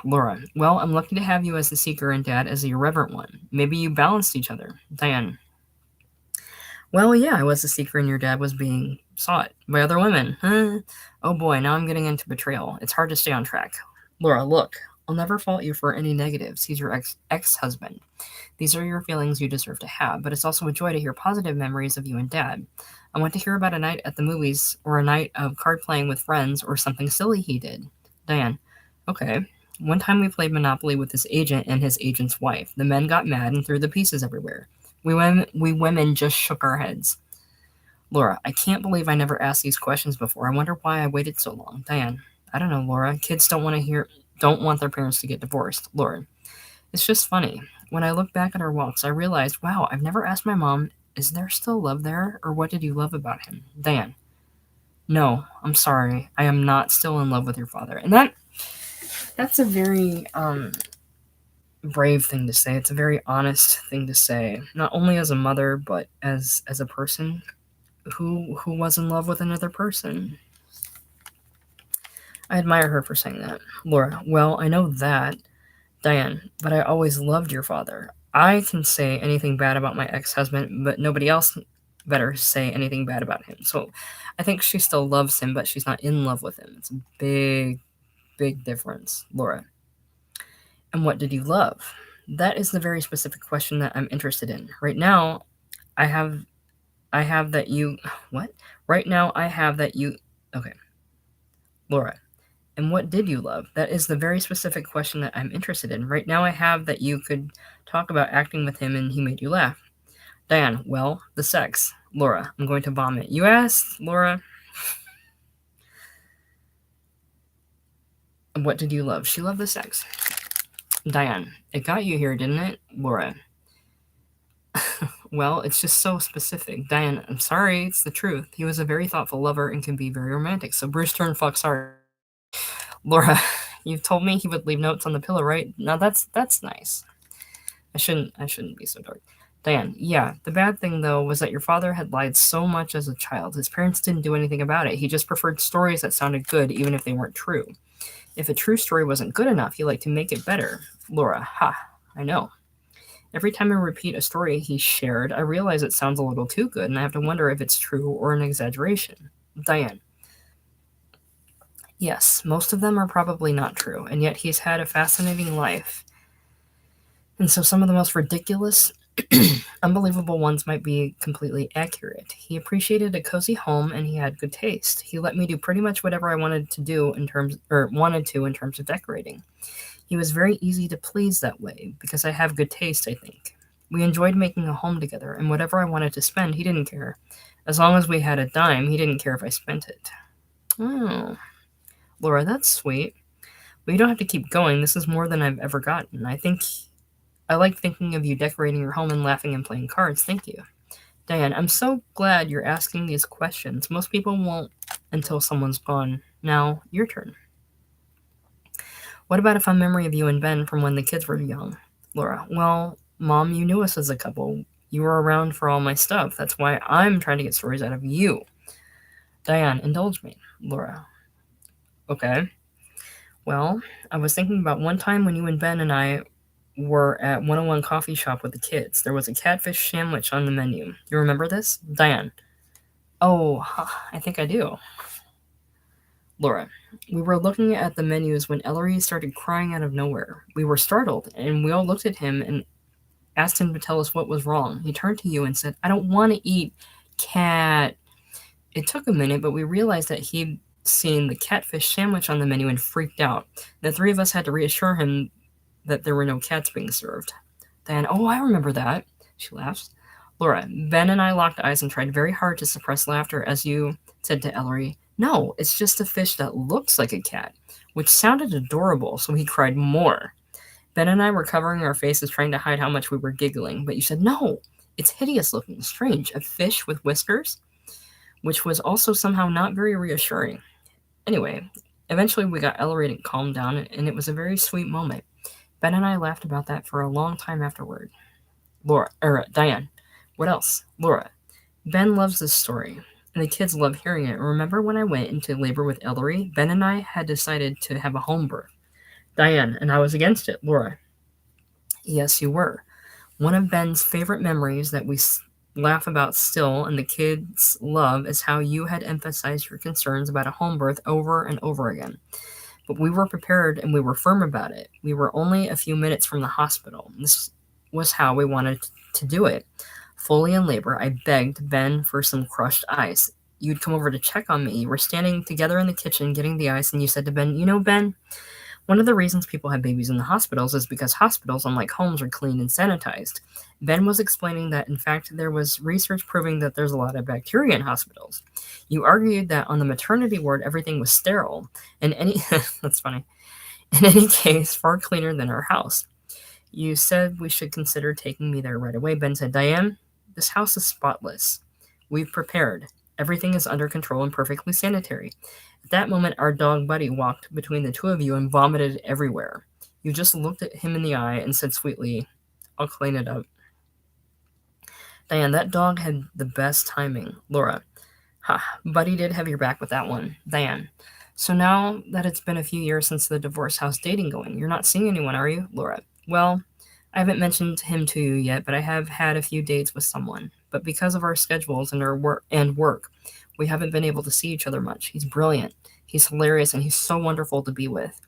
Laura, well, I'm lucky to have you as the seeker and Dad as the irreverent one. Maybe you balanced each other. Diane, well, yeah, I was the seeker and your dad was being sought by other women. Huh? Oh boy, now I'm getting into betrayal. It's hard to stay on track. Laura, look, I'll never fault you for any negatives. He's your ex-husband. These are your feelings you deserve to have, but it's also a joy to hear positive memories of you and Dad. I want to hear about a night at the movies or a night of card playing with friends or something silly he did. Diane, okay. One time we played Monopoly with his agent and his agent's wife. The men got mad and threw the pieces everywhere. We women just shook our heads. Laura, I can't believe I never asked these questions before. I wonder why I waited so long. Diane, I don't know, Laura. Kids don't want their parents to get divorced. Laura, it's just funny. When I look back at our walks, I realized, wow, I've never asked my mom, is there still love there, or what did you love about him? Diane, no, I'm sorry. I am not still in love with your father. And that's a very brave thing to say. It's a very honest thing to say, not only as a mother, but as a person who was in love with another person. I admire her for saying that. Laura, well, I know that. Diane, but I always loved your father. I can say anything bad about my ex-husband, but nobody else better say anything bad about him. So I think she still loves him, but she's not in love with him. It's a big difference. Laura, and what did you love? That is the very specific question that I'm interested in. Right now, I have that you what? Right now I have that you okay. Laura, and what did you love? That is the very specific question that I'm interested in. Right now I have that you could talk about acting with him and he made you laugh. Diane, well, the sex. Laura, I'm going to vomit. You asked, Laura. What did you love? She loved the sex. Diane, it got you here, didn't it? Laura, well, it's just so specific. Diane, I'm sorry, it's the truth. He was a very thoughtful lover and can be very romantic. So Bruce turned fuck sorry. Laura, you told me he would leave notes on the pillow, right? Now that's nice. I shouldn't be so dark. Diane, yeah. The bad thing though was that your father had lied so much as a child. His parents didn't do anything about it. He just preferred stories that sounded good even if they weren't true. If a true story wasn't good enough, he liked to make it better. Laura, ha, I know. Every time I repeat a story he shared, I realize it sounds a little too good and I have to wonder if it's true or an exaggeration. Diane, yes, most of them are probably not true, and yet he's had a fascinating life. And so some of the most ridiculous, unbelievable ones might be completely accurate. He appreciated a cozy home and he had good taste. He let me do pretty much whatever I wanted to do in terms of decorating. He was very easy to please that way because I have good taste, I think. We enjoyed making a home together, and whatever I wanted to spend, he didn't care. As long as we had a dime, he didn't care if I spent it. Oh, Laura, that's sweet. But you don't have to keep going. This is more than I've ever gotten. I like thinking of you decorating your home and laughing and playing cards. Thank you. Diane, I'm so glad you're asking these questions. Most people won't until someone's gone. Now, your turn. What about a fun memory of you and Ben from when the kids were young? Laura, well, Mom, you knew us as a couple. You were around for all my stuff. That's why I'm trying to get stories out of you. Diane, indulge me. Laura, okay. Well, I was thinking about one time when you and Ben and I were at 101 Coffee Shop with the kids. There was a catfish sandwich on the menu. You remember this? Diane, oh, I think I do. Laura, we were looking at the menus when Ellery started crying out of nowhere. We were startled, and we all looked at him and asked him to tell us what was wrong. He turned to you and said, I don't want to eat cat. It took a minute, but we realized that he'd seen the catfish sandwich on the menu and freaked out. The three of us had to reassure him that there were no cats being served. Then, oh, I remember that. She laughs. Laura, Ben and I locked eyes and tried very hard to suppress laughter as you said to Ellery, no, it's just a fish that looks like a cat, which sounded adorable, so he cried more. Ben and I were covering our faces trying to hide how much we were giggling, but you said, no, it's hideous looking, strange, a fish with whiskers, which was also somehow not very reassuring. Anyway, eventually we got Ellery to calm down, and it was a very sweet moment. Ben and I laughed about that for a long time afterward. Diane, what else? Laura, Ben loves this story, and the kids love hearing it. Remember when I went into labor with Ellery? Ben and I had decided to have a home birth. Diane, and I was against it. Laura, yes, you were. One of Ben's favorite memories that we laugh about still and the kids love is how you had emphasized your concerns about a home birth over and over again. But we were prepared and we were firm about it. We were only a few minutes from the hospital. This was how we wanted to do it. Fully in labor, I begged Ben for some crushed ice. You'd come over to check on me. You were standing together in the kitchen getting the ice, and you said to Ben, "You know, Ben, one of the reasons people have babies in the hospitals is because hospitals, unlike homes, are clean and sanitized." Ben was explaining that, in fact, there was research proving that there's a lot of bacteria in hospitals. You argued that on the maternity ward, everything was sterile, and any that's funny. In any case, far cleaner than our house. You said we should consider taking me there right away. Ben said, "Diane, this house is spotless. We've prepared. Everything is under control and perfectly sanitary." At that moment, our dog Buddy walked between the two of you and vomited everywhere. You just looked at him in the eye and said sweetly, "I'll clean it up." Diane, that dog had the best timing. Laura, ha, Buddy did have your back with that one. Diane, so now that it's been a few years since the divorce, how's dating going? You're not seeing anyone, are you? Laura, well, I haven't mentioned him to you yet, but I have had a few dates with someone. But because of our schedules and our work, we haven't been able to see each other much. He's brilliant, he's hilarious, and he's so wonderful to be with.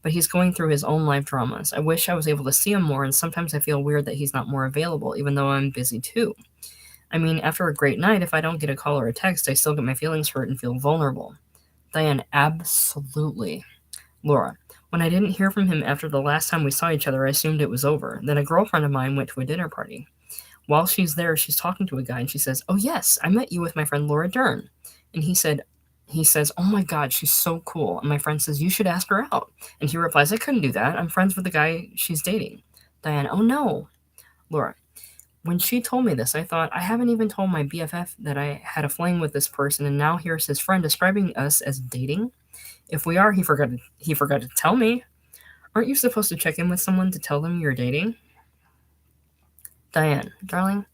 But he's going through his own life dramas. I wish I was able to see him more, and sometimes I feel weird that he's not more available, even though I'm busy too. I mean, after a great night, if I don't get a call or a text, I still get my feelings hurt and feel vulnerable. Diane, absolutely. Laura, when I didn't hear from him after the last time we saw each other, I assumed it was over. Then a girlfriend of mine went to a dinner party. While she's there, she's talking to a guy and she says, "Oh, yes, I met you with my friend Laura Dern." And he says, "Oh my God, she's so cool." And my friend says, "You should ask her out." And he replies, "I couldn't do that. I'm friends with the guy she's dating." Diane, "Oh no." Laura, when she told me this, I thought, I haven't even told my BFF that I had a fling with this person, and now here's his friend describing us as dating. If we are, he forgot to tell me. Aren't you supposed to check in with someone to tell them you're dating? Diane, darling,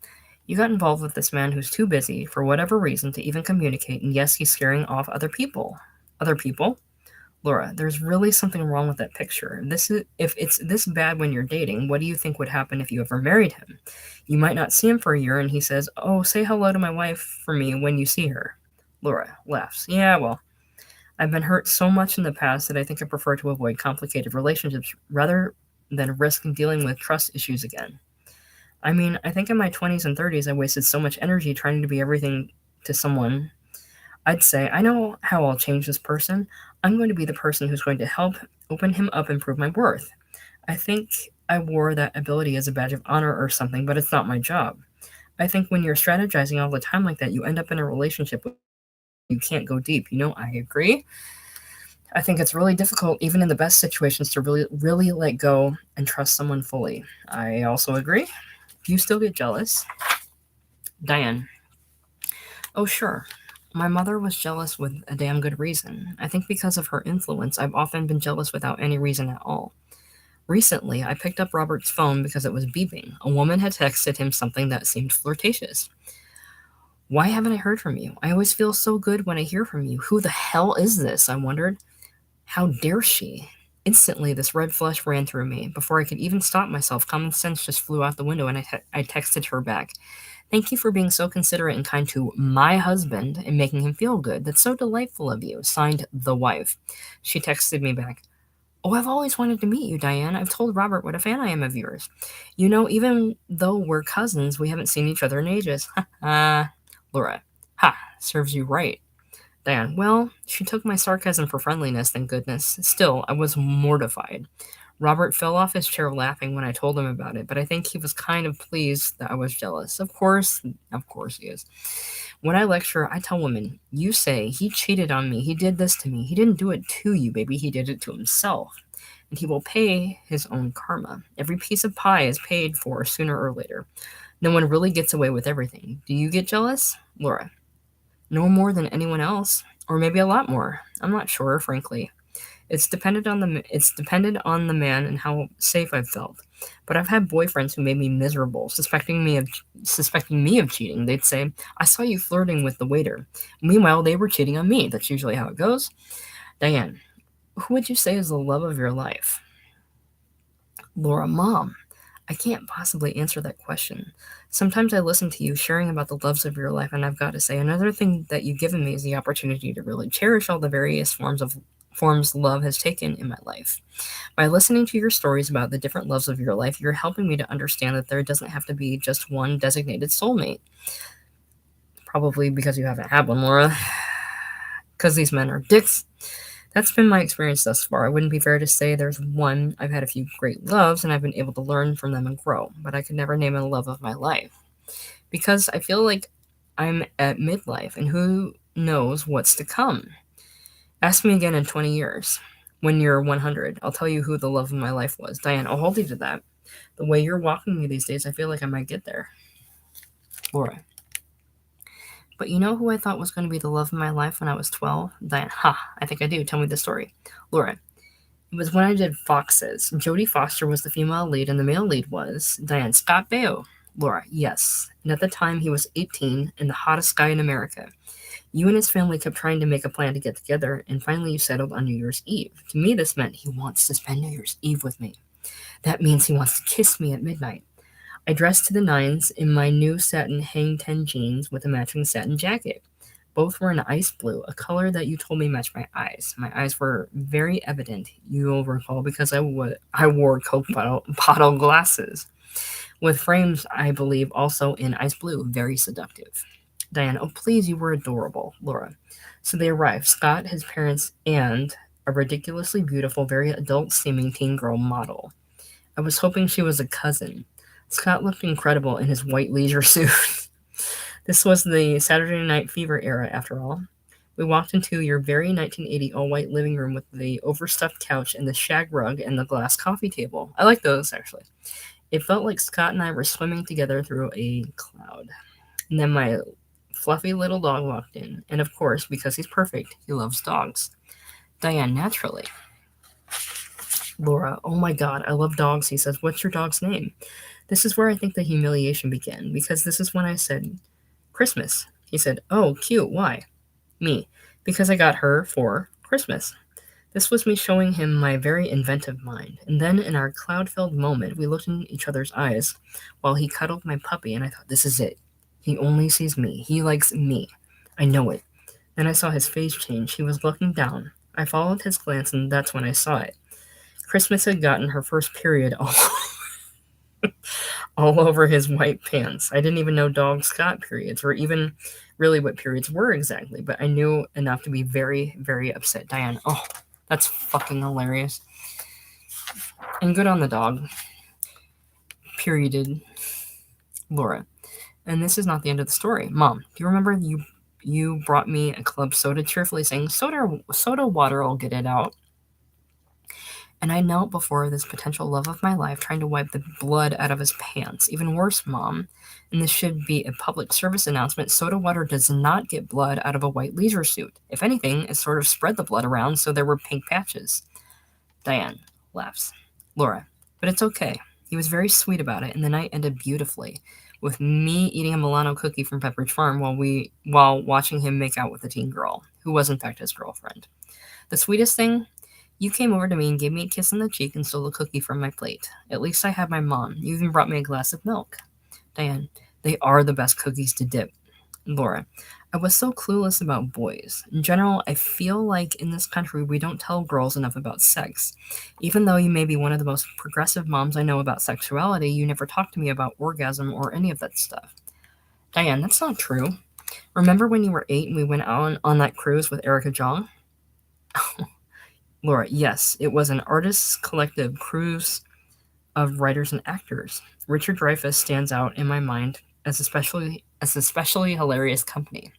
you got involved with this man who's too busy, for whatever reason, to even communicate, and yes, he's scaring off other people. Other people? Laura, there's really something wrong with that picture. If it's this bad when you're dating, what do you think would happen if you ever married him? You might not see him for a year, and he says, "Oh, say hello to my wife for me when you see her." Laura laughs. "Yeah, well, I've been hurt so much in the past that I think I prefer to avoid complicated relationships rather than risk dealing with trust issues again. I mean, I think in my 20s and 30s, I wasted so much energy trying to be everything to someone. I'd say, I know how I'll change this person. I'm going to be the person who's going to help open him up and prove my worth. I think I wore that ability as a badge of honor or something, but it's not my job. I think when you're strategizing all the time like that, you end up in a relationship where you can't go deep. I agree. I think it's really difficult, even in the best situations, to really, really let go and trust someone fully. I also agree. You still get jealous. Diane. Oh, sure. My mother was jealous with a damn good reason. I think because of her influence, I've often been jealous without any reason at all. Recently, I picked up Robert's phone because it was beeping. A woman had texted him something that seemed flirtatious. "Why haven't I heard from you? I always feel so good when I hear from you. Who the hell is this?" I wondered. How dare she? Instantly, this red flush ran through me. Before I could even stop myself, common sense just flew out the window, and I texted her back. "Thank you for being so considerate and kind to my husband and making him feel good. That's so delightful of you." Signed, the wife. She texted me back. "Oh, I've always wanted to meet you, Diane. I've told Robert what a fan I am of yours. Even though we're cousins, we haven't seen each other in ages." Laura. Ha, serves you right. Diane, well, she took my sarcasm for friendliness, thank goodness. Still, I was mortified. Robert fell off his chair laughing when I told him about it, but I think he was kind of pleased that I was jealous. Of course he is. When I lecture, I tell women, "You say, he cheated on me, he did this to me. He didn't do it to you, baby, he did it to himself. And he will pay his own karma. Every piece of pie is paid for sooner or later. No one really gets away with everything. Do you get jealous?" Laura, no more than anyone else, or maybe a lot more. I'm not sure, frankly. It's depended on the man and how safe I've felt. But I've had boyfriends who made me miserable, suspecting me of cheating. They'd say, "I saw you flirting with the waiter." Meanwhile, they were cheating on me. That's usually how it goes. Diane, who would you say is the love of your life? Laura, mom, I can't possibly answer that question. Sometimes I listen to you sharing about the loves of your life, and I've got to say, another thing that you've given me is the opportunity to really cherish all the various forms love has taken in my life. By listening to your stories about the different loves of your life, you're helping me to understand that there doesn't have to be just one designated soulmate. Probably because you haven't had one, Laura. Because these men are dicks. That's been my experience thus far. It wouldn't be fair to say there's one. I've had a few great loves and I've been able to learn from them and grow, but I could never name a love of my life because I feel like I'm at midlife and who knows what's to come. Ask me again in 20 years. When you're 100, I'll tell you who the love of my life was. Diane, I'll hold you to that. The way you're walking me these days, I feel like I might get there. Laura. But you know who I thought was going to be the love of my life when I was 12? Diane, ha, I think I do. Tell me the story. Laura, it was when I did Foxes. Jodie Foster was the female lead, and the male lead was Diane Scott Baio. Laura, yes. And at the time, he was 18 and the hottest guy in America. You and his family kept trying to make a plan to get together, and finally you settled on New Year's Eve. To me, this meant he wants to spend New Year's Eve with me. That means he wants to kiss me at midnight. I dressed to the nines in my new satin hang 10 jeans with a matching satin jacket. Both were in ice blue, a color that you told me matched my eyes. My eyes were very evident, you'll recall, because I wore Coke bottle glasses, with frames, I believe, also in ice blue, very seductive. Diane, oh please, you were adorable. Laura. So they arrived, Scott, his parents, and a ridiculously beautiful, very adult-seeming teen girl model. I was hoping she was a cousin. Scott looked incredible in his white leisure suit. This was the Saturday Night Fever era, after all. We walked into your very 1980 all-white living room with the overstuffed couch and the shag rug and the glass coffee table. I like those, actually. It felt like Scott and I were swimming together through a cloud. And then my fluffy little dog walked in. And of course, because he's perfect, he loves dogs. Diane, naturally. Laura, oh my god, I love dogs, he says. What's your dog's name? This is where I think the humiliation began, because this is when I said, Christmas. He said, oh, cute, why? Me, because I got her for Christmas. This was me showing him my very inventive mind. And then in our cloud-filled moment, we looked in each other's eyes while he cuddled my puppy, and I thought, this is it. He only sees me. He likes me. I know it. Then I saw his face change. He was looking down. I followed his glance, and that's when I saw it. Christmas had gotten her first period all over his white pants. I didn't even know dogs got periods, or even really what periods were exactly, but I knew enough to be very, very upset. Diane, oh, that's fucking hilarious. And good on the dog. Perioded. Laura. And this is not the end of the story. Mom, do you remember you brought me a club soda cheerfully saying, soda water, I'll get it out. And I knelt before this potential love of my life, trying to wipe the blood out of his pants. Even worse, Mom, and this should be a public service announcement, soda water does not get blood out of a white leisure suit. If anything, it sort of spread the blood around so there were pink patches. Diane laughs. Laura, but it's okay. He was very sweet about it, and the night ended beautifully, with me eating a Milano cookie from Pepperidge Farm while watching him make out with a teen girl, who was in fact his girlfriend. The sweetest thing? You came over to me and gave me a kiss on the cheek and stole a cookie from my plate. At least I had my mom. You even brought me a glass of milk. Diane, they are the best cookies to dip. Laura, I was so clueless about boys. In general, I feel like in this country we don't tell girls enough about sex. Even though you may be one of the most progressive moms I know about sexuality, you never talk to me about orgasm or any of that stuff. Diane, that's not true. Remember when you were 8 and we went on that cruise with Erica Jong? Laura, yes, it was an artists' collective cruise of writers and actors. Richard Dreyfuss stands out in my mind as especially hilarious company.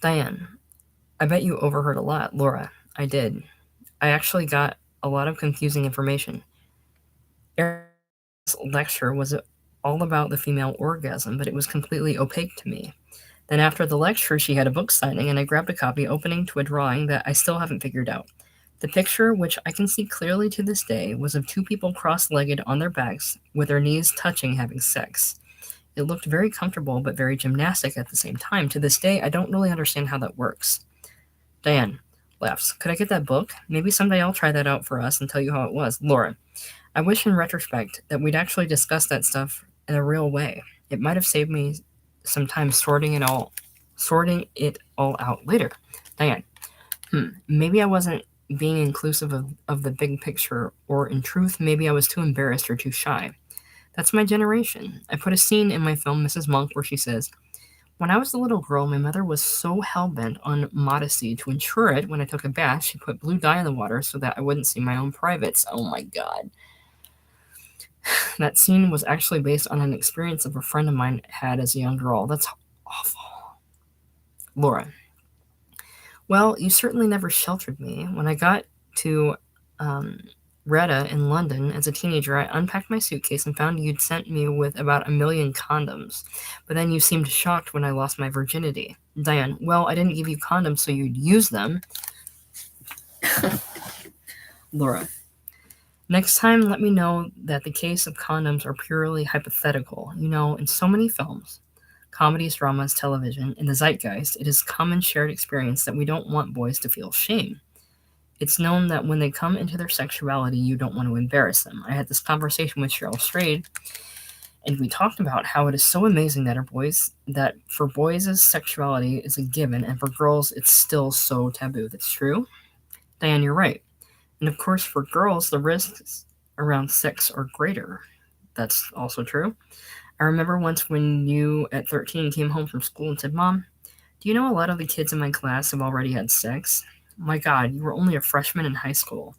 Diane, I bet you overheard a lot. Laura, I did. I actually got a lot of confusing information. Eric's lecture was all about the female orgasm, but it was completely opaque to me. Then after the lecture, she had a book signing, and I grabbed a copy, opening to a drawing that I still haven't figured out. The picture, which I can see clearly to this day, was of two people cross-legged on their backs, with their knees touching, having sex. It looked very comfortable, but very gymnastic at the same time. To this day, I don't really understand how that works. Diane laughs. Could I get that book? Maybe someday I'll try that out for us and tell you how it was. Laura. I wish in retrospect that we'd actually discussed that stuff in a real way. It might have saved me some time sorting it all out later. Diane. Maybe I wasn't being inclusive of the big picture, or in truth, maybe I was too embarrassed or too shy. That's my generation. I put a scene in my film, Mrs. Monk, where she says, when I was a little girl, my mother was so hell-bent on modesty. To ensure it, when I took a bath, she put blue dye in the water so that I wouldn't see my own privates. Oh my god. That scene was actually based on an experience of a friend of mine had as a young girl. That's awful. Laura. Well, you certainly never sheltered me. When I got to Retta in London as a teenager, I unpacked my suitcase and found you'd sent me with about 1,000,000 condoms. But then you seemed shocked when I lost my virginity. Diane, well, I didn't give you condoms so you'd use them. Laura, next time let me know that the case of condoms are purely hypothetical. You know, in so many films, comedies, dramas, television, in the zeitgeist, it is common shared experience that we don't want boys to feel shame. It's known that when they come into their sexuality, you don't want to embarrass them. I had this conversation with Cheryl Strayed, and we talked about how it is so amazing that for boys' sexuality is a given, and for girls it's still so taboo. That's true. Diane, you're right. And of course, for girls, the risks around sex are greater. That's also true. I remember once when you, at 13, came home from school and said, Mom, do you know a lot of the kids in my class have already had sex? My God, you were only a freshman in high school.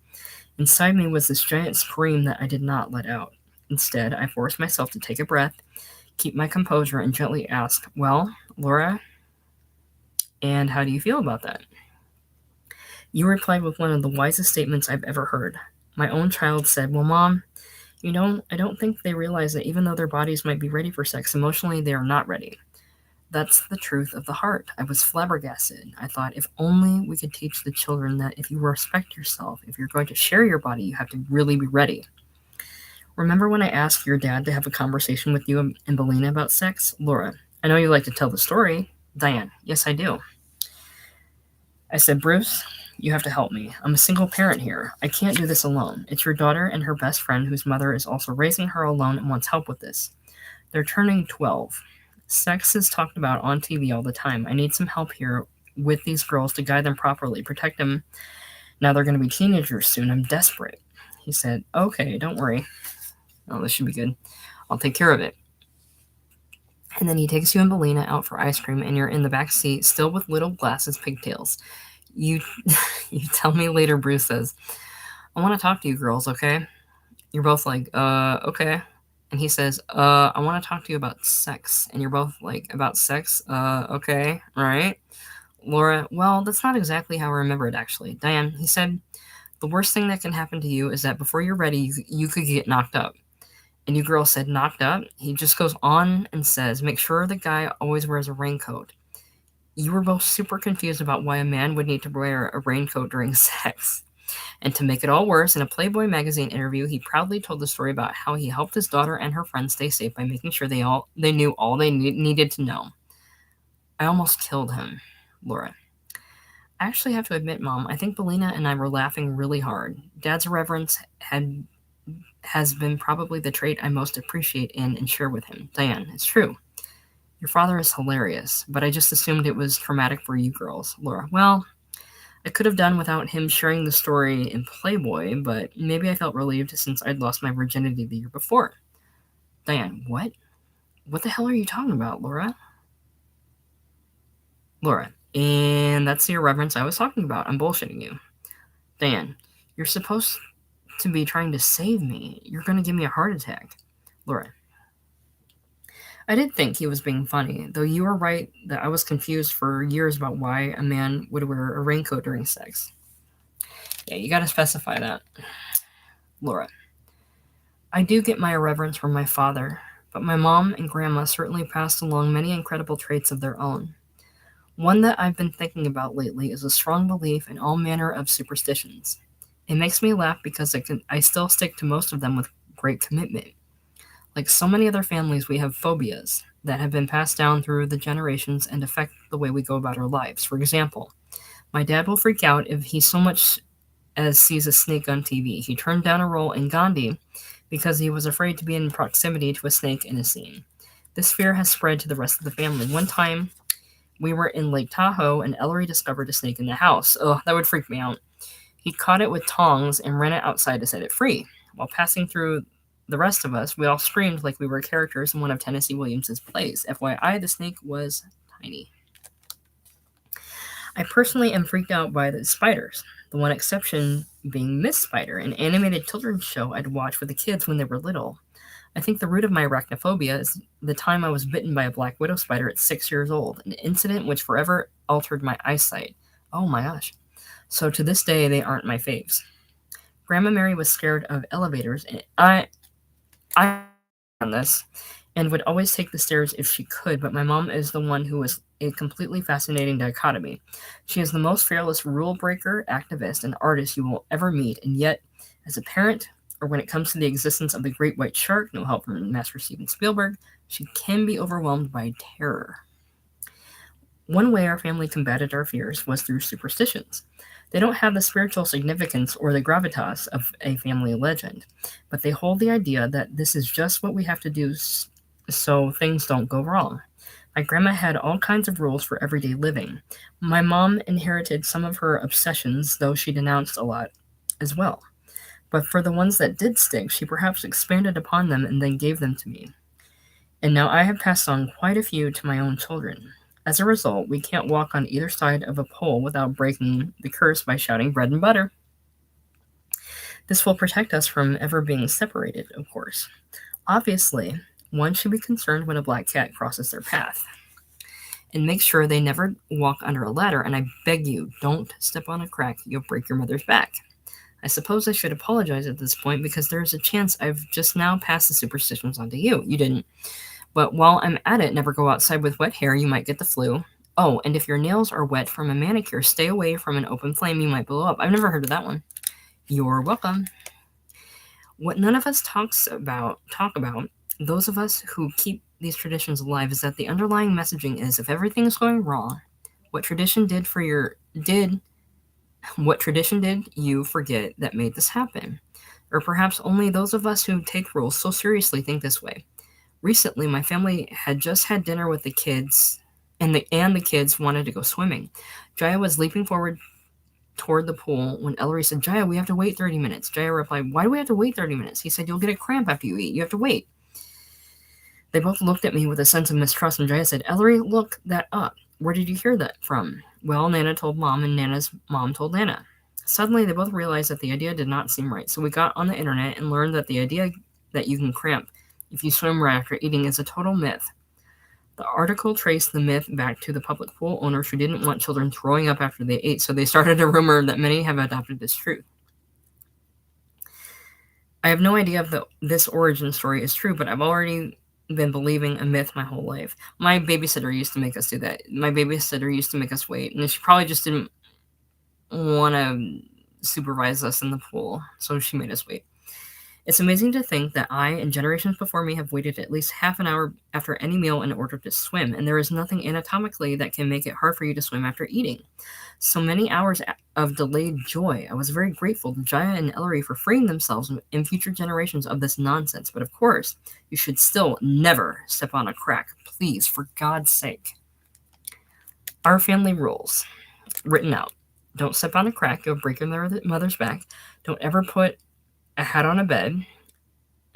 Inside me was this giant scream that I did not let out. Instead, I forced myself to take a breath, keep my composure, and gently ask, well, Laura, and how do you feel about that? You replied with one of the wisest statements I've ever heard. My own child said, well, Mom, I don't think they realize that even though their bodies might be ready for sex, emotionally they are not ready. That's the truth of the heart. I was flabbergasted. I thought, if only we could teach the children that if you respect yourself, if you're going to share your body, you have to really be ready. Remember when I asked your dad to have a conversation with you and Belina about sex? Laura, I know you like to tell the story. Diane, yes, I do. I said, Bruce, you have to help me. I'm a single parent here. I can't do this alone. It's your daughter and her best friend whose mother is also raising her alone and wants help with this. They're turning 12. Sex is talked about on TV all the time. I need some help here with these girls to guide them properly, protect them. Now they're going to be teenagers soon. I'm desperate. He said, okay, don't worry. Oh, this should be good. I'll take care of it. And then he takes you and Belina out for ice cream, and you're in the back seat, still with little glasses, pigtails. You tell me later, Bruce says, I want to talk to you girls, okay? You're both like, okay. And he says, I want to talk to you about sex. And you're both like, about sex? Okay, all right. Laura, well, that's not exactly how I remember it, actually. Diane, he said, the worst thing that can happen to you is that before you're ready, you could get knocked up. And you girls said, knocked up? He just goes on and says, make sure the guy always wears a raincoat. You were both super confused about why a man would need to wear a raincoat during sex. And to make it all worse, in a Playboy magazine interview, he proudly told the story about how he helped his daughter and her friends stay safe by making sure they knew all they needed to know. I almost killed him. Laura. I actually have to admit, Mom, I think Belina and I were laughing really hard. Dad's irreverence has been probably the trait I most appreciate in and share with him. Diane, it's true. Your father is hilarious, but I just assumed it was traumatic for you girls. Laura, well, I could have done without him sharing the story in Playboy, but maybe I felt relieved since I'd lost my virginity the year before. Diane, what? What the hell are you talking about, Laura? Laura, and that's the irreverence I was talking about. I'm bullshitting you. Diane, you're supposed to be trying to save me. You're going to give me a heart attack. Laura, I did think he was being funny, though you were right that I was confused for years about why a man would wear a raincoat during sex. Yeah, you gotta specify that. Laura, I do get my irreverence from my father, but my mom and grandma certainly passed along many incredible traits of their own. One that I've been thinking about lately is a strong belief in all manner of superstitions. It makes me laugh because I still stick to most of them with great commitment. Like so many other families, we have phobias that have been passed down through the generations and affect the way we go about our lives. For example, my dad will freak out if he so much as sees a snake on TV. He turned down a role in Gandhi because he was afraid to be in proximity to a snake in a scene. This fear has spread to the rest of the family. One time, we were in Lake Tahoe and Ellery discovered a snake in the house. Ugh, that would freak me out. He caught it with tongs and ran it outside to set it free. While passing through the rest of us, we all screamed like we were characters in one of Tennessee Williams's plays. FYI, the snake was tiny. I personally am freaked out by the spiders, the one exception being Miss Spider, an animated children's show I'd watch with the kids when they were little. I think the root of my arachnophobia is the time I was bitten by a black widow spider at 6 years old, an incident which forever altered my eyesight. Oh my gosh. So to this day, they aren't my faves. Grandma Mary was scared of elevators, and I on this and would always take the stairs if she could, but my mom is the one who is a completely fascinating dichotomy. She is the most fearless rule breaker, activist, and artist you will ever meet, and yet, as a parent, or when it comes to the existence of the great white shark, no help from Master Steven Spielberg, she can be overwhelmed by terror. One way our family combated our fears was through superstitions. They don't have the spiritual significance or the gravitas of a family legend, but they hold the idea that this is just what we have to do so things don't go wrong. My grandma had all kinds of rules for everyday living. My mom inherited some of her obsessions, though she denounced a lot as well. But for the ones that did stick, she perhaps expanded upon them and then gave them to me. And now I have passed on quite a few to my own children. As a result, we can't walk on either side of a pole without breaking the curse by shouting bread and butter. This will protect us from ever being separated, of course. Obviously, one should be concerned when a black cat crosses their path and make sure they never walk under a ladder. And I beg you, don't step on a crack, you'll break your mother's back. I suppose I should apologize at this point because there is a chance I've just now passed the superstitions on to you. You didn't. But while I'm at it, never go outside with wet hair, you might get the flu. Oh, and if your nails are wet from a manicure, stay away from an open flame, you might blow up. I've never heard of that one. You're welcome. What none of us talk about, those of us who keep these traditions alive, is that the underlying messaging is if everything is going wrong, what tradition did for your did what tradition did you forget that made this happen? Or perhaps only those of us who take rules so seriously think this way. Recently, my family had just had dinner with the kids, and the kids wanted to go swimming. Jaya was leaping forward toward the pool when Ellery said, "Jaya, we have to wait 30 minutes." Jaya replied, "Why do we have to wait 30 minutes?" He said, "You'll get a cramp after you eat. You have to wait." They both looked at me with a sense of mistrust, and Jaya said, "Ellery, look that up. Where did you hear that from?" Well, Nana told Mom, and Nana's mom told Nana. Suddenly, they both realized that the idea did not seem right, so we got on the internet and learned that the idea that you can cramp if you swim right after eating is a total myth. The article traced the myth back to the public pool owners who didn't want children throwing up after they ate, so they started a rumor that many have adopted as truth. I have no idea if this origin story is true, but I've already been believing a myth my whole life. My babysitter used to make us do that. My babysitter used to make us wait, and she probably just didn't want to supervise us in the pool, so she made us wait. It's amazing to think that I and generations before me have waited at least half an hour after any meal in order to swim, and there is nothing anatomically that can make it hard for you to swim after eating. So many hours of delayed joy. I was very grateful to Jaya and Ellery for freeing themselves and future generations of this nonsense, but of course, you should still never step on a crack. Please, for God's sake. Our family rules. Written out. Don't step on a crack, you'll break your mother's back. Don't ever put a hat on a bed.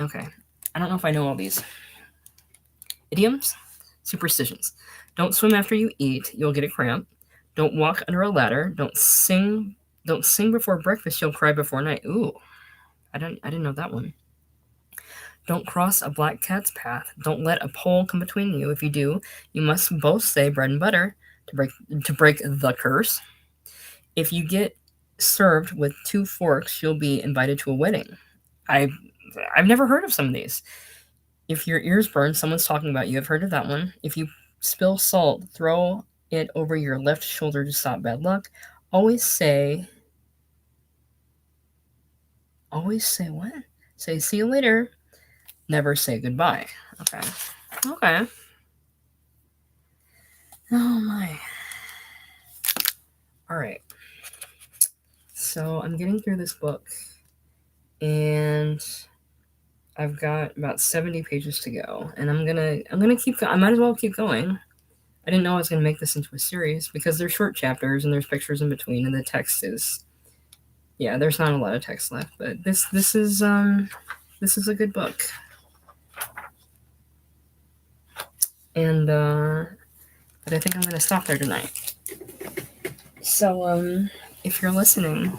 Okay. I don't know if I know all these. Idioms, superstitions. Don't swim after you eat, you'll get a cramp. Don't walk under a ladder. Don't sing before breakfast, you'll cry before night. Ooh. I didn't know that one. Don't cross a black cat's path. Don't let a pole come between you. If you do, you must both say bread and butter to break the curse. If you get served with two forks, you'll be invited to a wedding. I've never heard of some of these. If your ears burn, someone's talking about you. I've heard of that one. If you spill salt, throw it over your left shoulder to stop bad luck. Always say what? Say see you later. Never say goodbye. Okay. Okay. Oh my. All right. So I'm getting through this book, and I've got about 70 pages to go, and I'm gonna keep. I might as well keep going. I didn't know I was gonna make this into a series because there's short chapters and there's pictures in between, and the text is, yeah, there's not a lot of text left. But this is a good book, and but I think I'm gonna stop there tonight. So if you're listening,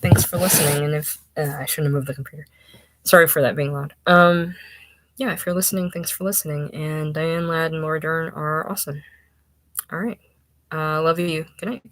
thanks for listening, and if I shouldn't have moved the computer. Sorry for that being loud. Yeah, if you're listening, thanks for listening. And Diane Ladd and Laura Dern are awesome. All right. Love you. Good night.